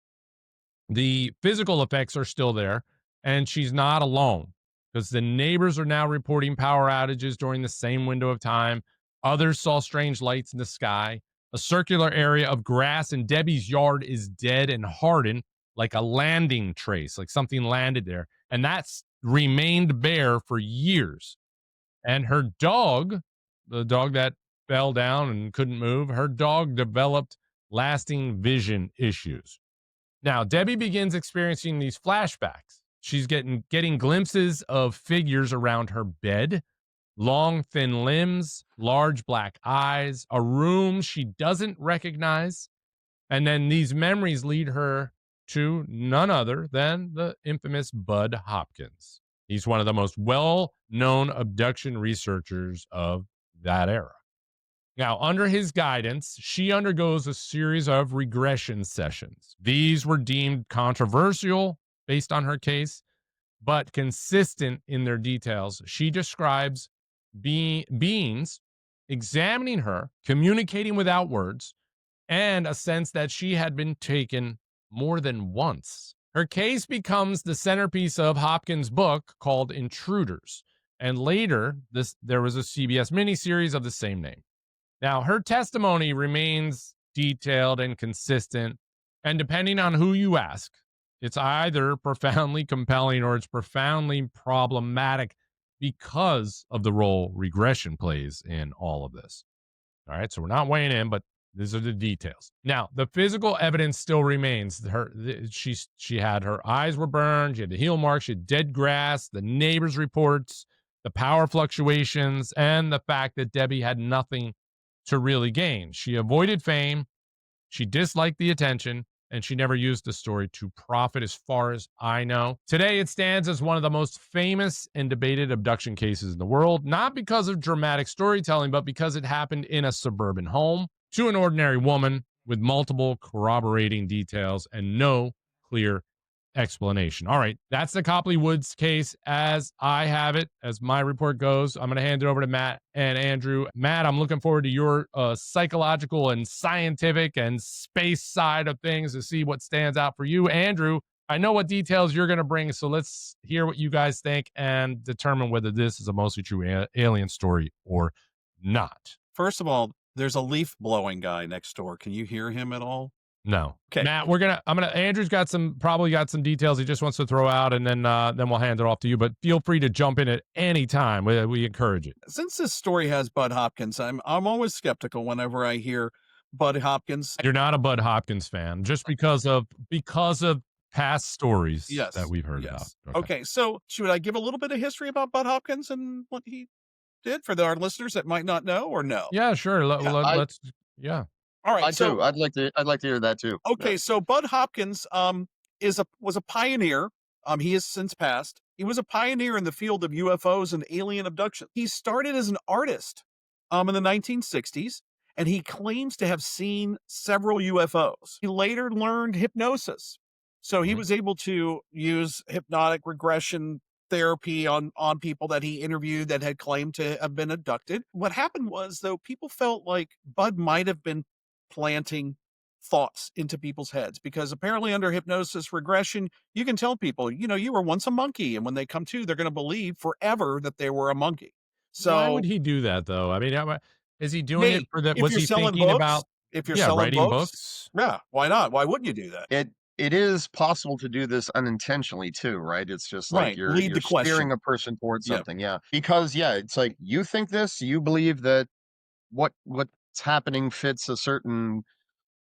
the physical effects are still there, and she's not alone because the neighbors are now reporting power outages during the same window of time. Others saw strange lights in the sky. A circular area of grass in Debbie's yard is dead and hardened, like a landing trace, like something landed there. And that's remained bare for years. And her dog, the dog that fell down and couldn't move, her dog developed lasting vision issues. Now, Debbie begins experiencing these flashbacks. She's getting glimpses of figures around her bed, long, thin limbs, large black eyes, a room she doesn't recognize. And then these memories lead her to none other than the infamous Bud Hopkins. He's one of the most well-known abduction researchers of that era. Now, under his guidance, she undergoes a series of regression sessions. These were deemed controversial based on her case, but consistent in their details. She describes beings examining her, communicating without words, and a sense that she had been taken more than once. Her case becomes the centerpiece of Hopkins' book called Intruders, and later there was a CBS miniseries of the same name. Now, her testimony remains detailed and consistent, and depending on who you ask, it's either profoundly compelling or it's profoundly problematic because of the role regression plays in all of this. All right, so we're not weighing in, but these are the details. Now, the physical evidence still remains. She had her eyes were burned, she had the heel marks, she had dead grass, the neighbors' reports, the power fluctuations, and the fact that Debbie had nothing to really gain. She avoided fame, she disliked the attention, and she never used the story to profit as far as I know. Today, it stands as one of the most famous and debated abduction cases in the world, not because of dramatic storytelling, but because it happened in a suburban home to an ordinary woman with multiple corroborating details and no clear explanation. All right, that's the Copley Woods case as I have it, as my report goes. I'm going to hand it over to Matt and Andrew. Matt, I'm looking forward to your psychological and scientific and space side of things to see what stands out for you. Andrew, I know what details you're going to bring, so let's hear what you guys think and determine whether this is a mostly true alien story or not. First of all, there's a leaf blowing guy next door. Can you hear him at all? No. Okay. Matt, Andrew's probably got some details he just wants to throw out, and then we'll hand it off to you, but feel free to jump in at any time. We encourage it. Since this story has Bud Hopkins, I'm always skeptical whenever I hear Bud Hopkins. You're not a Bud Hopkins fan just because of past stories that we've heard about. Okay. So should I give a little bit of history about Bud Hopkins and what he did for our listeners that might not know, or no? Yeah, sure. Let's. All right. I'd like to hear that too. Okay. Yeah. So Bud Hopkins was a pioneer. He has since passed. He was a pioneer in the field of UFOs and alien abduction. He started as an artist in the 1960s, and he claims to have seen several UFOs. He later learned hypnosis. So he was able to use hypnotic regression therapy on people that he interviewed that had claimed to have been abducted. What happened was, though, people felt like Bud might have been planting thoughts into people's heads, because apparently under hypnosis regression, you can tell people, you were once a monkey, and when they come to, they're going to believe forever that they were a monkey. So why would he do that, though? I mean, is he doing it for that? Was he thinking books, about if you're selling writing books? Yeah, why not? Why wouldn't you do that? It is possible to do this unintentionally too, right? It's just like you're steering a person towards something. Yeah. Because it's like, you think this, you believe that what's happening fits a certain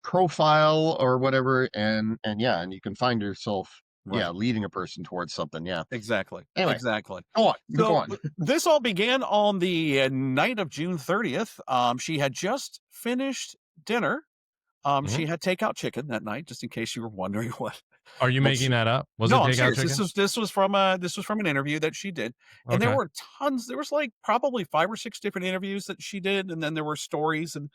profile or whatever, and you can find yourself leading a person towards something. Yeah. Exactly. Anyway, exactly. Go on. This all began on the night of June 30th. She had just finished dinner. She had takeout chicken that night, just in case you were wondering what. Are you making that up? Was no, it takeout chicken? This was from an interview that she did, and there were tons. There was like probably 5 or 6 different interviews that she did, and then there were stories, and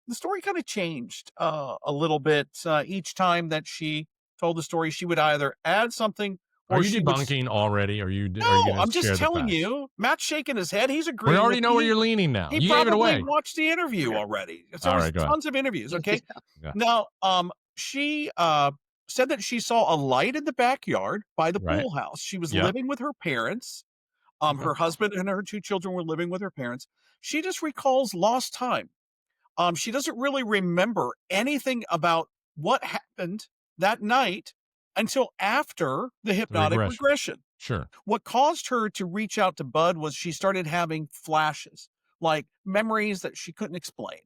the story kind of changed a little bit each time that she told the story. She would either add something. Are you debunking already? No, I'm just telling you. Matt's shaking his head. He's agreeing. We already know where you're leaning now. He probably watched the interview already. So there's tons of interviews. Okay. Yeah. Now, she said that she saw a light in the backyard by the pool house. She was living with her parents. Her husband and her 2 children were living with her parents. She just recalls lost time. She doesn't really remember anything about what happened that night until after the hypnotic regression. Sure. What caused her to reach out to Bud was she started having flashes, like memories that she couldn't explain.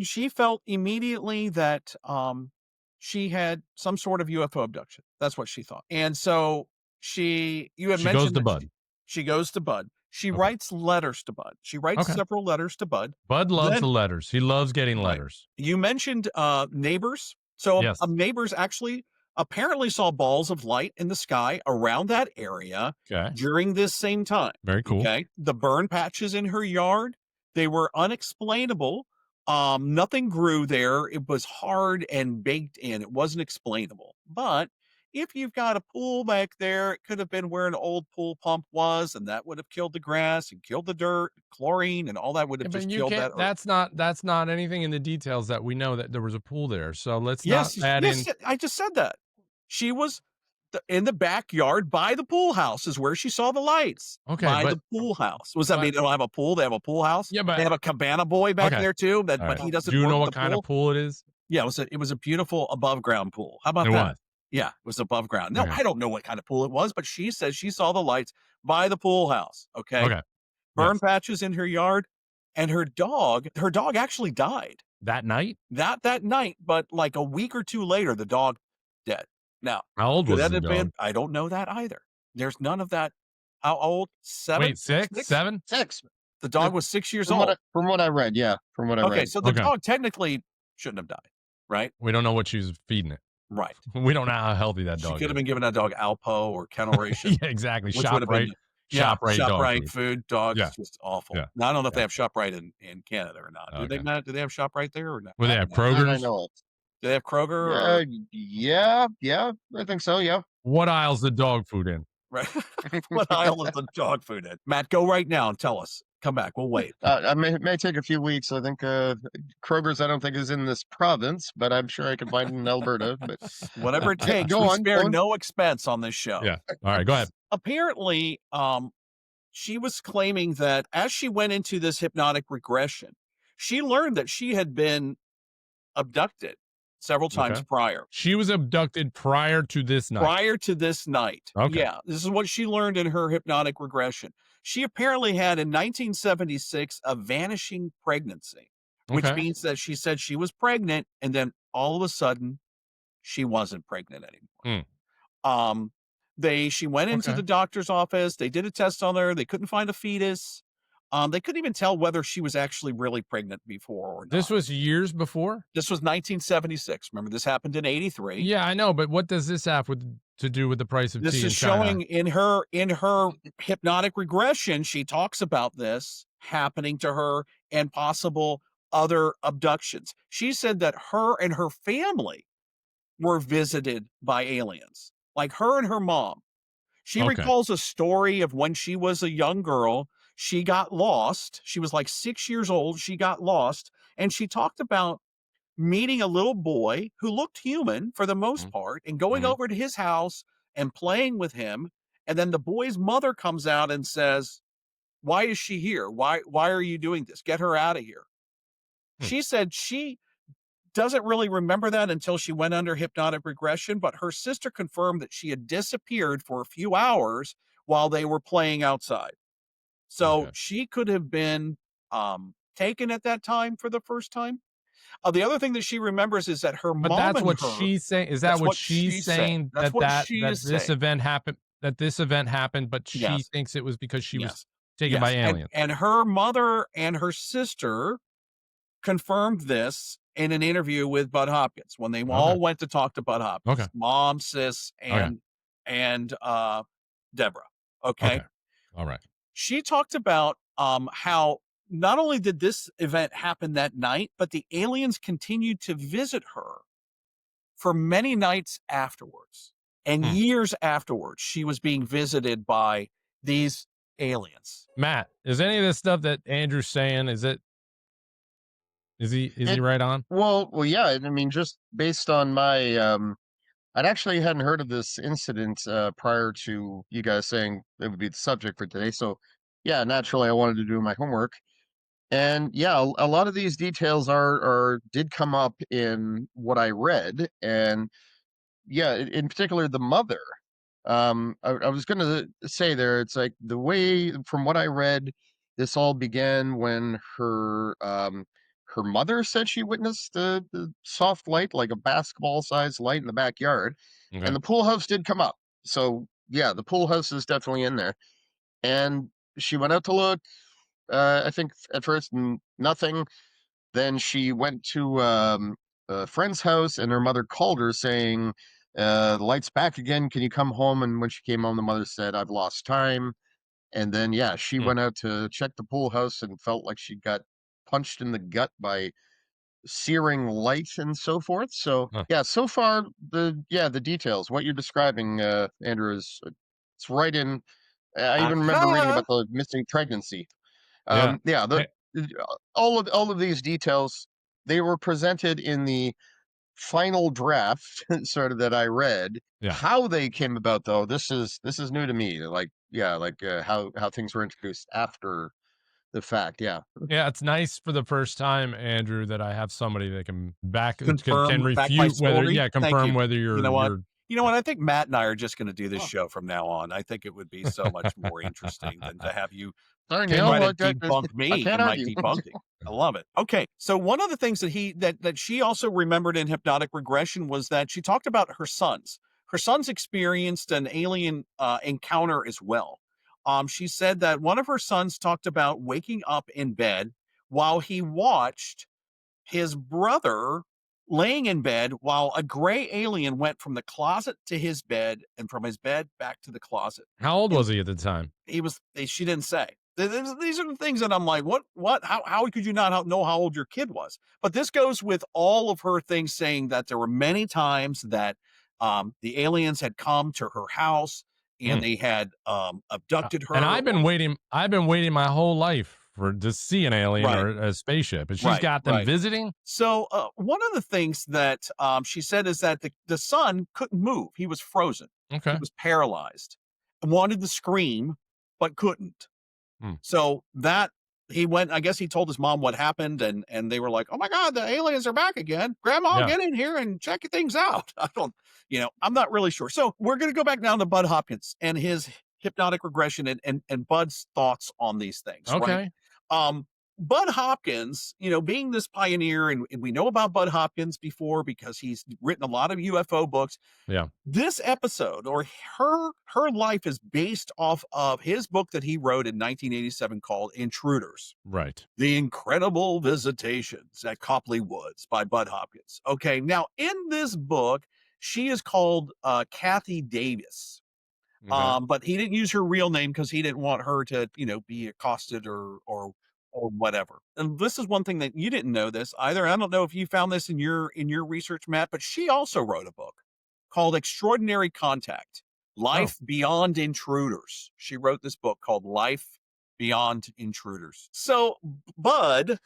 She felt immediately that she had some sort of UFO abduction. That's what she thought. And so she goes to Bud. She goes to Bud. She writes letters to Bud. She writes several letters to Bud. Bud loves the letters. He loves getting letters. You mentioned neighbors. So neighbors actually apparently saw balls of light in the sky around that area during this same time. Very cool. Okay. The burn patches in her yard, they were unexplainable. Nothing grew there. It was hard and baked in. It wasn't explainable. But if you've got a pool back there, it could have been where an old pool pump was, and that would have killed the grass and killed the dirt, chlorine, and all that would Yeah, have but just you killed that can't. earth. That's not anything in the details that we know that there was a pool there. So let's not Yes, add in. yes, I just said that. She was in the backyard by the pool house is where she saw the lights. Okay, By but the pool house. Was that but mean they don't have a pool? They have a pool house? yeah, They but have a cabana boy back okay, there too, all but right. he doesn't Do you work know the what kind of pool? pool it is? Yeah, it was a beautiful above ground pool. How about It that? was. Yeah, it was above ground. No, Okay. I don't know what kind of pool it was, but she says she saw the lights by the pool house. Okay. Okay. Burn Yes. patches in her yard, and her dog actually died That night? not that night, but like a week or two later, the dog dead. Now, How old could was that the have been? dog? I don't know that either. There's none of that. How old? 7? Wait, 6, 6? 7? 6. The dog was 6 years From what old. from what I read, yeah. From what I Okay, read. so the Okay. dog technically shouldn't have died, right? We don't know what she was feeding it. Right. We don't know how healthy that She dog could have is. been giving that dog Alpo or Kennel Ration, Yeah, exactly. which would have been ShopRite dog ShopRite food. food. Dogs Yeah. just awful. Yeah. Now I don't know if they Yeah. have ShopRite in Canada or not. Do they Okay. not? Do they have ShopRite there or not? Well, they have Not that I Kroger's. know of. Do they have Kroger or Yeah, I think so, yeah. What aisle's the dog food in? right? What aisle is the dog food in? Matt, go right now and tell us. Come back. We'll wait. I may take a few weeks. I think Kroger's I don't think is in this province, but I'm sure I can find it in Alberta. But Whatever it takes. go We on, spare go on. no expense on this show. Yeah. All right, go ahead. Apparently, she was claiming that as she went into this hypnotic regression, she learned that she had been abducted several times Okay. prior. She was abducted prior to this night. Prior to this night. Okay. Yeah, this is what she learned in her hypnotic regression. She apparently had in 1976 a vanishing pregnancy, which Okay. means that she said she was pregnant and then all of a sudden she wasn't pregnant anymore. She went into Okay. the doctor's office, they did a test on her, they couldn't find a fetus. They couldn't even tell whether she was actually really pregnant before or not. This was years before? This was 1976. Remember, this happened in 83. Yeah, I know, but what does this have to do with the price of This tea in is China? showing in her hypnotic regression, she talks about this happening to her and possible other abductions. She said that her and her family were visited by aliens, like her and her mom. She Okay. recalls a story of when she was a young girl. She got lost. She was like 6 years old. She got lost. And she talked about meeting a little boy who looked human for the most part and going Mhm. over to his house and playing with him. And then the boy's mother comes out and says, "Why is she here? Why are you doing this? Get her out of here." Hmm. She said she doesn't really remember that until she went under hypnotic regression, but her sister confirmed that she had disappeared for a few hours while they were playing outside. So Okay. she could have been taken at that time for the first time. The other thing that she remembers is that her But mom that's and what her, she's saying. Is that that's what what she's she's saying? saying. That's what she is this saying. event happened? That this event happened, but she Yes. thinks it was because she was Yes. taken by Yes. aliens. And her mother and her sister confirmed this in an interview with Bud Hopkins when they all went to talk to Bud Hopkins. Okay. Mom, sis, and Deborah. Okay. All right. She talked about how not only did this event happen that night, but the aliens continued to visit her for many nights afterwards. And years afterwards, she was being visited by these aliens. Matt, is any of this stuff that Andrew's saying, is he right on? Well, yeah. I mean, just based on my, I'd actually hadn't heard of this incident prior to you guys saying it would be the subject for today. So, yeah, naturally, I wanted to do my homework, and yeah, a lot of these details did come up in what I read, and yeah, in particular, the mother. I was going to say there, it's like the way from what I read, this all began when her mother said she witnessed the soft light, like a basketball-sized light in the backyard, Okay. and the pool house did come up. So yeah, the pool house is definitely in there, and she went out to look. I think at first nothing. Then she went to a friend's house, and her mother called her saying, "The light's back again. Can you come home?" And when she came home, the mother said, "I've lost time." And then yeah, she went out to check the pool house and felt like she got punched in the gut by searing light and so forth. So Huh. yeah, so far the details, what you're describing, Andrew, is it's right in. I even remember reading Uh-huh. about the missing pregnancy. Yeah. Yeah, Eh, all of these details, they were presented in the final draft sort of that I read. yeah. How they came about, though, this is new to me. Like, yeah, like how things were introduced after the fact. Yeah. Yeah, it's nice for the first time, Andrew, that I have somebody that can can Confirm back my refute whether, story. yeah, Thank confirm you. whether You know what? you're You know what? I think Matt and I are just going to do this Oh, show from now on. I think it would be so much more interesting than to have you sorry, can Neil. try to Look, debunk I me can't in my argue. debunking. I love it. Okay, so one of the things that she also remembered in hypnotic regression was that she talked about her sons. Her sons experienced an alien encounter as well. She said that one of her sons talked about waking up in bed while he watched his brother laying in bed while a gray alien went from the closet to his bed and from his bed back to the closet. how old And was he at the time? she didn't say. These are the things that I'm like, what, how could you not know how old your kid was? But this goes with all of her things saying that there were many times that the aliens had come to her house and Mm. they had abducted And her. I've been waiting my whole life for to see an alien Right. or a spaceship, and she's Right, got them right. visiting. So one of the things that she said is that the son couldn't move. He was frozen. He Okay. was paralyzed and wanted to scream, but couldn't. Hmm. So that he went, I guess he told his mom what happened, and they were like, "Oh my God, the aliens are back again. Grandma, Yeah. get in here and check things out." I don't, I'm not really sure. So we're gonna go back down to Bud Hopkins and his hypnotic regression and Bud's thoughts on these things, right? Okay. Um, Bud Hopkins, being this pioneer, and we know about Bud Hopkins before because he's written a lot of UFO books. Yeah. This episode, or her life, is based off of his book that he wrote in 1987 called Intruders: Right. The Incredible Visitations at Copley Woods by Bud Hopkins. Okay, now in this book, she is called Kathy Davis. Okay. But he didn't use her real name because he didn't want her to, be accosted or whatever. And this is one thing that you didn't know this either. I don't know if you found this in your research, Matt, but she also wrote a book called Extraordinary Contact: Oh. Life Beyond Intruders. She wrote this book called Life Beyond Intruders. So Bud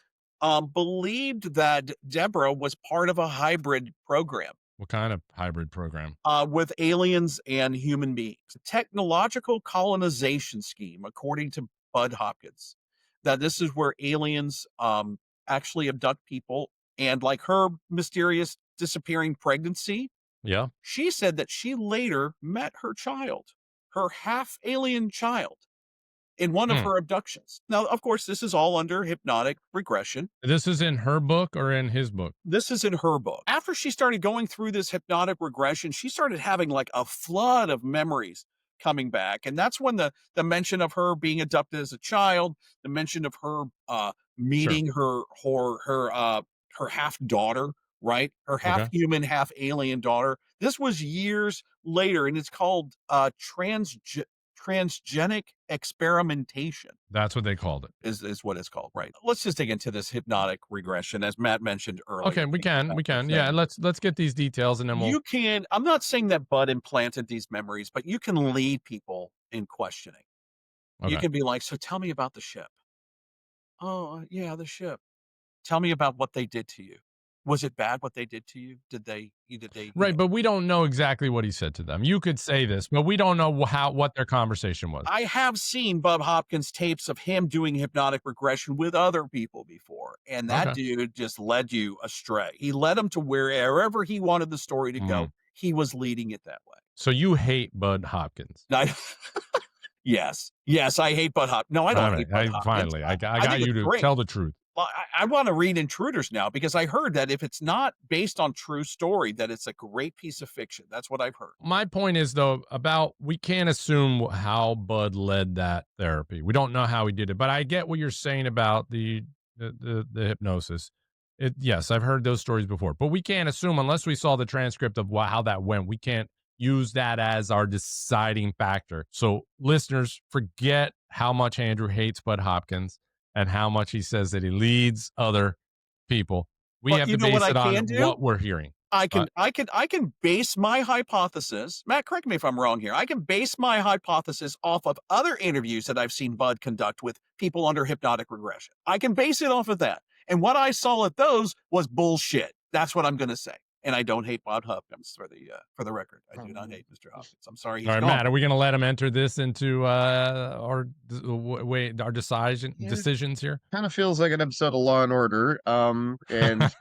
believed that Deborah was part of a hybrid program What kind of hybrid program? with aliens and human beings. A technological colonization scheme, according to Bud Hopkins. That this is where aliens actually abduct people. And like her mysterious disappearing pregnancy, Yeah. she said that she later met her child, her half alien child, in one of Hmm. her abductions. Now, of course, this is all under hypnotic regression. This is in her book or in his book? This is in her book. After she started going through this hypnotic regression, she started having like a flood of memories coming back. And that's when the mention of her being abducted as a child, the mention of her meeting her half daughter, right? Her half Okay. human, half alien daughter. This was years later, and it's called transgenic experimentation. That's what they called it. Is what it's called, right? Let's just dig into this hypnotic regression, as Matt mentioned earlier. Okay, we can. Yeah, let's get these details and then we'll. You can. I'm not saying that Bud implanted these memories, but you can lead people in questioning. You Okay. can be like, "So tell me about the ship." "Oh, yeah, the ship." "Tell me about what they did to you. Was it bad what they did to you? Did they? Right, but we don't know exactly what he said to them. You could say this, but we don't know what their conversation was. I have seen Bud Hopkins tapes of him doing hypnotic regression with other people before, and that Okay. dude just led you astray. He led him to wherever he wanted the story to go. He was leading it that way. So you hate Bud Hopkins. Yes, I hate Bud Hopkins. No, I don't All hate right, Bud Hopkins. finally, I got think you it's to great. tell the truth. Well, I want to read Intruders now because I heard that if it's not based on true story, that it's a great piece of fiction. That's what I've heard. My point is though about we can't assume how Bud led that therapy. We don't know how he did it, but I get what you're saying about the hypnosis. Yes, I've heard those stories before, but we can't assume unless we saw the transcript of how that went. We can't use that as our deciding factor. So listeners, forget how much Andrew hates Bud Hopkins and how much he says that he leads other people. We But have you to know what base I it on can do? what we're hearing. I But can base my hypothesis. Matt, correct me if I'm wrong here. I can base my hypothesis off of other interviews that I've seen Bud conduct with people under hypnotic regression. I can base it off of that. And what I saw at those was bullshit. That's what I'm going to say. And I don't hate Bud Hopkins for the record. I do not hate Mr. Hopkins. I'm sorry he's all right, gone. Matt, are we going to let him enter this into our decisions here? Kind of feels like an episode of Law and Order. And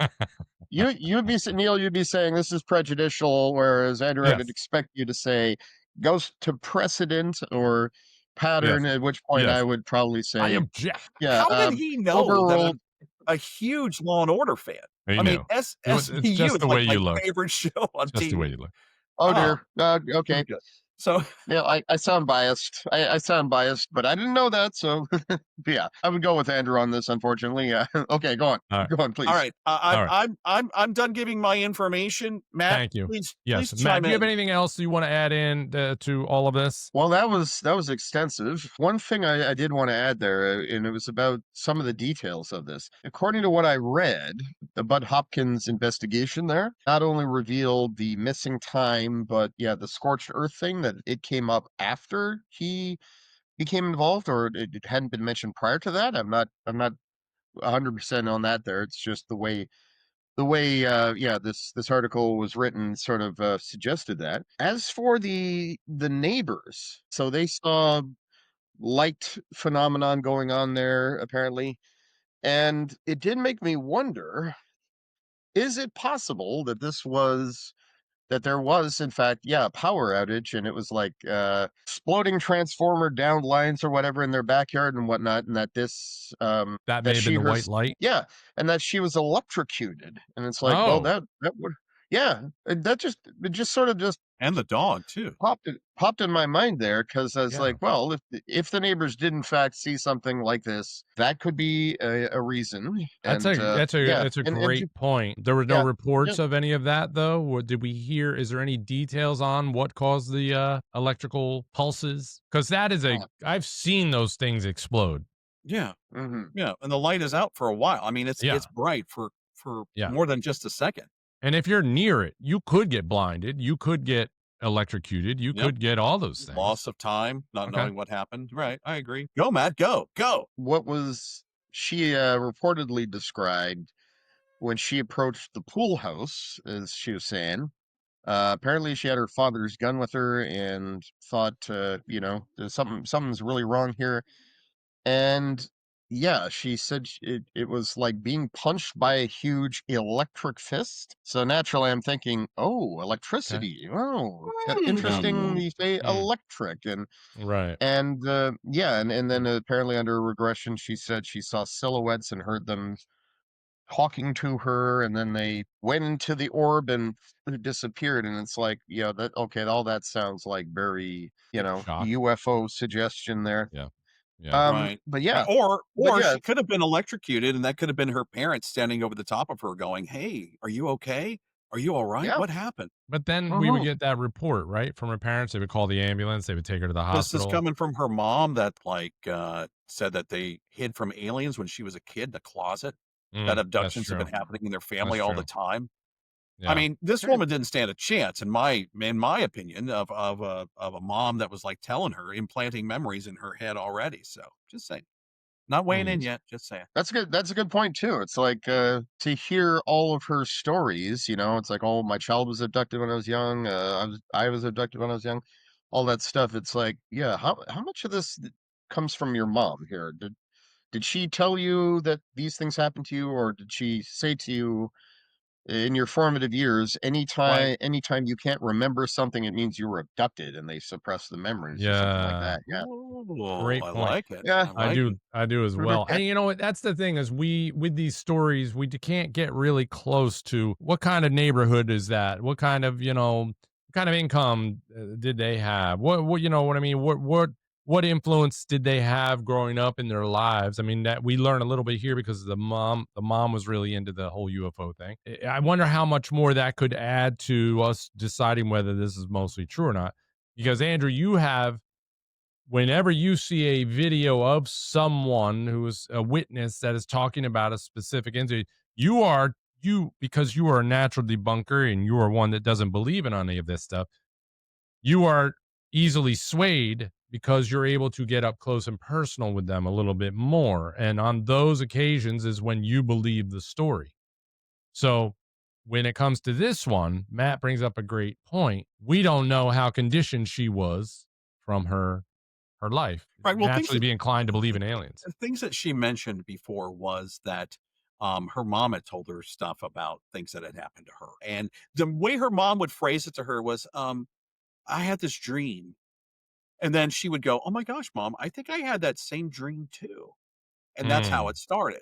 you'd be Neil, you'd be saying this is prejudicial, whereas Andrew, I would expect you to say goes to precedent or pattern. At which point I would probably say I object. Yeah. How did he know that overruled. I'm a huge Law and Order fan? He I mean, knew. SVU It's just is the way like my you look. favorite show on Just TV. the way you look. Oh dear. Okay. So Yeah, I sound biased. I sound biased, but I didn't know that. So yeah, I would go with Andrew on this. Unfortunately, yeah. Okay, go on. Go on, please. all right, I'm done giving my information. Matt, Thank you. Please, Yes, please Matt, chime do you have in. anything else you want to add in to all of this? Well, that was extensive. One thing I did want to add there, and it was about some of the details of this. According to what I read, the Bud Hopkins investigation there not only revealed the missing time, but yeah, the scorched earth thing, that it came up after he became involved, or it hadn't been mentioned prior to that. I'm not 100% on that there. It's just the way this article was written sort of suggested that. As for the neighbors, so they saw light phenomenon going on there apparently, and it did make me wonder, is it possible that there was in fact a power outage, and it was like exploding transformer down lines or whatever in their backyard and whatnot, and that this that may have been the white light, and that she was electrocuted, and it's like, well, that would it just sort of just And the dog too. popped in my mind there, because I was like, well, if the neighbors did in fact see something like this, that could be a reason. That's a great point. There were no reports of any of that, though. Did we hear? Is there any details on what caused the electrical pulses? Because that is I've seen those things explode. Yeah, yeah, and the light is out for a while. I mean, it's bright for more than just a second. And if you're near it, you could get blinded. You could get electrocuted. You could get all those things. Loss of time, not knowing what happened. Right, I agree. Go, Matt, go. What was she reportedly described when she approached the pool house, as she was saying? Apparently she had her father's gun with her and thought, there's something's really wrong here. And yeah, she said it was like being punched by a huge electric fist. So naturally, I'm thinking, oh, electricity. Oh, interesting. You say electric, and and then apparently under regression, she said she saw silhouettes and heard them talking to her, and then they went into the orb and disappeared. And it's like, all that sounds like very UFO suggestion there. Right. But yeah, or she could have been electrocuted, and that could have been her parents standing over the top of her going, "Hey, are you okay? Are you all right? What happened?" But then we would get that report, right, from her parents. They would call the ambulance. They would take her to the hospital. This is coming from her mom that said that they hid from aliens when she was a kid in a closet. That abductions have been happening in their family all the time. Yeah. I mean, this woman didn't stand a chance, in my opinion, of a mom that was like telling her, implanting memories in her head already. So just saying, not weighing in yet. Just saying. That's good. That's a good point too. It's like to hear all of her stories. It's like, oh, my child was abducted when I was young. I was abducted when I was young. All that stuff. It's like, how much of this comes from your mom here? Did she tell you that these things happened to you, or did she say to you, in your formative years, anytime you can't remember something, it means you were abducted, and they suppress the memories or something like that. Yeah. Ooh, great I point. like it. Yeah, I do as well. And you know what? That's the thing, is with these stories, we can't get really close to what kind of neighborhood is that? What kind of, income did they have? What you know what I mean? What influence did they have growing up in their lives? I mean, that we learn a little bit here because the mom was really into the whole UFO thing. I wonder how much more that could add to us deciding whether this is mostly true or not. Because Andrew, whenever you see a video of someone who is a witness that is talking about a specific incident, you are because you are a natural debunker and you are one that doesn't believe in any of this stuff, you are easily swayed because you're able to get up close and personal with them a little bit more. And on those occasions is when you believe the story. So when it comes to this one, Matt brings up a great point. We don't know how conditioned she was from her life. Right. Well, naturally be inclined to believe in aliens. The things that she mentioned before was that her mom had told her stuff about things that had happened to her. And the way her mom would phrase it to her was, I had this dream. And then she would go, oh my gosh, Mom, I think I had that same dream too. And that's how it started.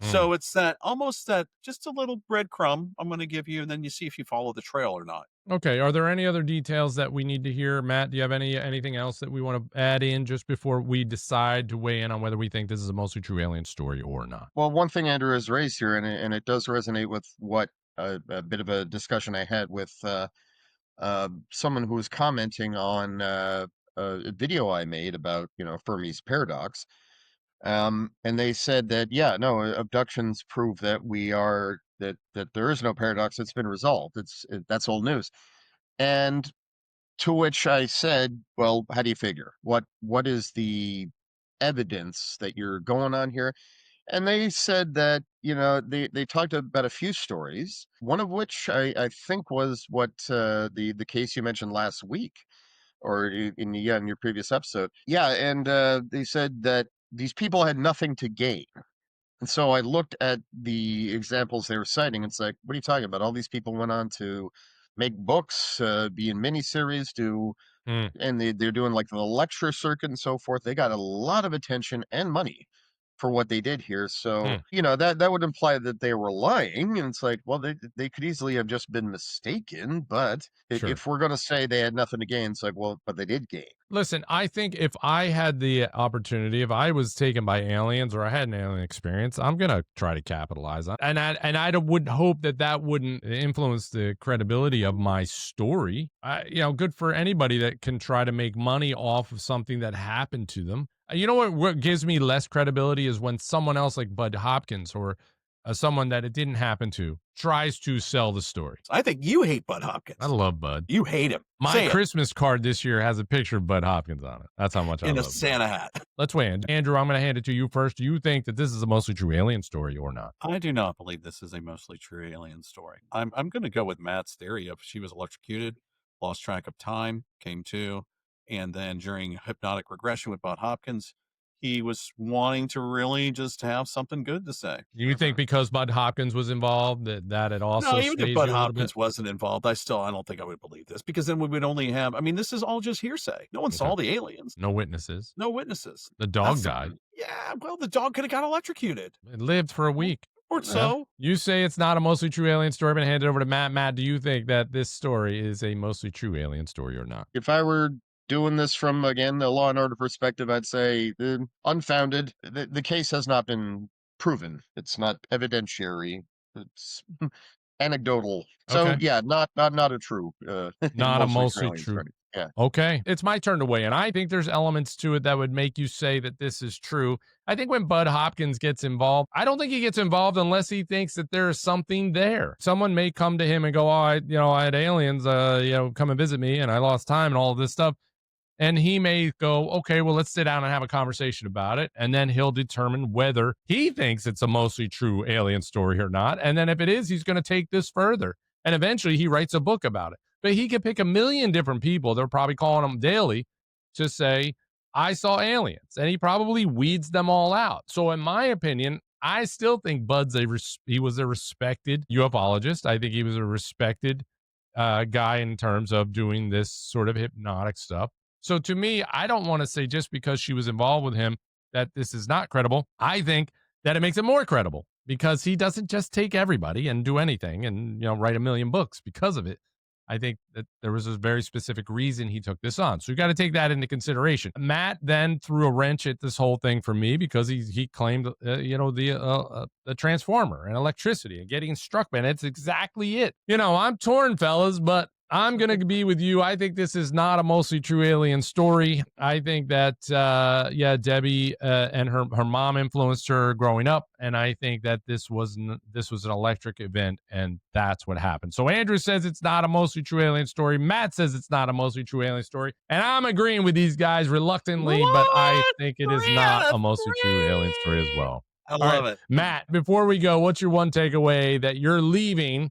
So it's that almost that just a little breadcrumb I'm going to give you, and then you see if you follow the trail or not. Okay. Are there any other details that we need to hear? Matt, do you have anything else that we want to add in just before we decide to weigh in on whether we think this is a mostly true alien story or not? Well, one thing Andrew has raised here, and it does resonate with what a bit of a discussion I had with someone who was commenting on a video I made about, Fermi's paradox. And they said that, yeah, no, abductions prove that that there is no paradox. It's been resolved. That's old news. And to which I said, well, how do you figure? What is the evidence that you're going on here? And they said that, they talked about a few stories, one of which I think was what the case you mentioned last week, or in your previous episode. Yeah, and they said that these people had nothing to gain. And so I looked at the examples they were citing. It's like, what are you talking about? All these people went on to make books, be in miniseries, and they're doing like the lecture circuit and so forth. They got a lot of attention and money for what they did here. So, that would imply that they were lying. And it's like, well, they could easily have just been mistaken. But if we're going to say they had nothing to gain, it's like, well, but they did gain. Listen, I think if I had the opportunity, if I was taken by aliens or I had an alien experience, I'm going to try to capitalize on it. And I would hope that wouldn't influence the credibility of my story. Good for anybody that can try to make money off of something that happened to them. You know what gives me less credibility is when someone else like Bud Hopkins or someone that it didn't happen to tries to sell the story. I think you hate Bud Hopkins. I love Bud. You hate him. My Christmas card this year has a picture of Bud Hopkins on it. That's how much I love in a Santa hat. Let's weigh in. Andrew, I'm going to hand it to you first. Do you think that this is a mostly true alien story or not? I do not believe this is a mostly true alien story. I'm going to go with Matt's theory of she was electrocuted, lost track of time, came to, and then during hypnotic regression with Bud Hopkins, he was wanting to really just have something good to say. You think because Bud Hopkins was involved that it also even if Bud Hopkins wasn't involved, I don't think I would believe this, because then we would only have, this is all just hearsay. No one saw the aliens. No witnesses. The dog died. Yeah, well, the dog could have got electrocuted. It lived for a week. Or so. You say it's not a mostly true alien story. I'm going to hand it over to Matt. Matt, do you think that this story is a mostly true alien story or not? If I were doing this from, again, the law and order perspective, I'd say unfounded. The case has not been proven. It's not evidentiary. It's anecdotal. So yeah, not a true, not a mostly true. Story. Yeah. Okay. It's my turn to weigh in. I think there's elements to it that would make you say that this is true. I think when Bud Hopkins gets involved, I don't think he gets involved unless he thinks that there is something there. Someone may come to him and go, I had aliens, come and visit me and I lost time and all of this stuff. And he may go, okay, well, let's sit down and have a conversation about it. And then he'll determine whether he thinks it's a mostly true alien story or not. And then if it is, he's going to take this further. And eventually he writes a book about it. But he could pick a million different people. They're probably calling him daily to say, I saw aliens. And he probably weeds them all out. So in my opinion, I still think Bud's he was a respected ufologist. I think he was a respected guy in terms of doing this sort of hypnotic stuff. So to me, I don't want to say just because she was involved with him that this is not credible. I think that it makes it more credible because he doesn't just take everybody and do anything and, write a million books because of it. I think that there was a very specific reason he took this on. So you got to take that into consideration. Matt then threw a wrench at this whole thing for me because he claimed, the transformer and electricity and getting struck by it. It's exactly it. I'm torn, fellas, but I'm going to be with you. I think this is not a mostly true alien story. I think that, Debbie and her mom influenced her growing up. And I think that this was an electric event, and that's what happened. So Andrew says it's not a mostly true alien story. Matt says it's not a mostly true alien story. And I'm agreeing with these guys reluctantly, but I think it is not a mostly true alien story as well. I love it. Matt, before we go, what's your one takeaway that you're leaving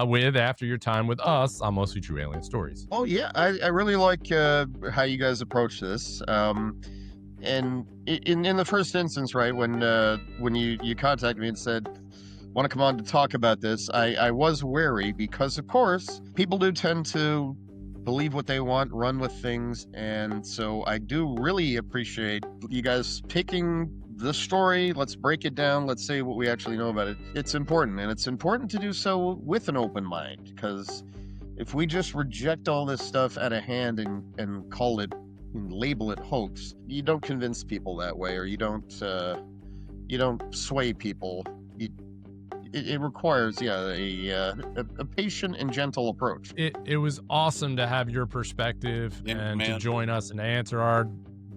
with after your time with us on Mostly True Alien Stories? Oh yeah, I really like how you guys approach this. And in the first instance, right, when you contacted me and said, want to come on to talk about this, I was wary because, of course, people do tend to believe what they want, run with things, and so I do really appreciate you guys taking the story, let's break it down, let's say what we actually know about it. It's important, and it's important to do so with an open mind, because if we just reject all this stuff out of hand and call it and label it hoax, you don't convince people that way, or you don't sway people. It requires a patient and gentle approach. It was awesome to have your perspective to join us and answer our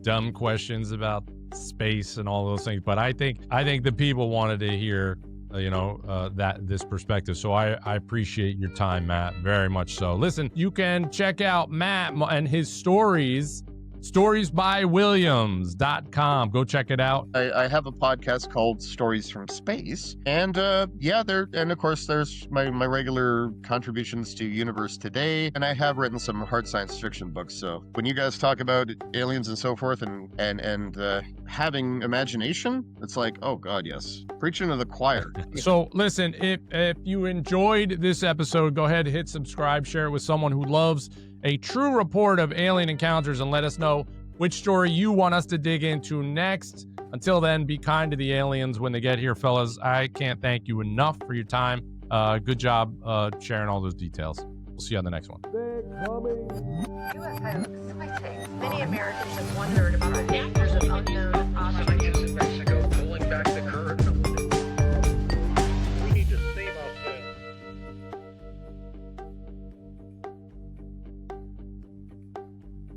dumb questions about space and all those things. But I think the people wanted to hear this perspective. So I appreciate your time, Matt, very much so. Listen, you can check out Matt and his stories, storiesbywilliams.com. Go check it out. I have a podcast called Stories from Space, and of course there's my regular contributions to Universe Today, and I have written some hard science fiction books. So when you guys talk about aliens and so forth and having imagination, it's like, oh god, yes, preaching to the choir. So listen, if you enjoyed this episode, go ahead, hit subscribe, share it with someone who loves a true report of alien encounters, and let us know which story you want us to dig into next. Until then, be kind to the aliens when they get here, fellas. I can't thank you enough for your time. Good job sharing all those details. We'll see you on the next one. UFO sightings. Many Americans have wondered about the dangers of unknown objects.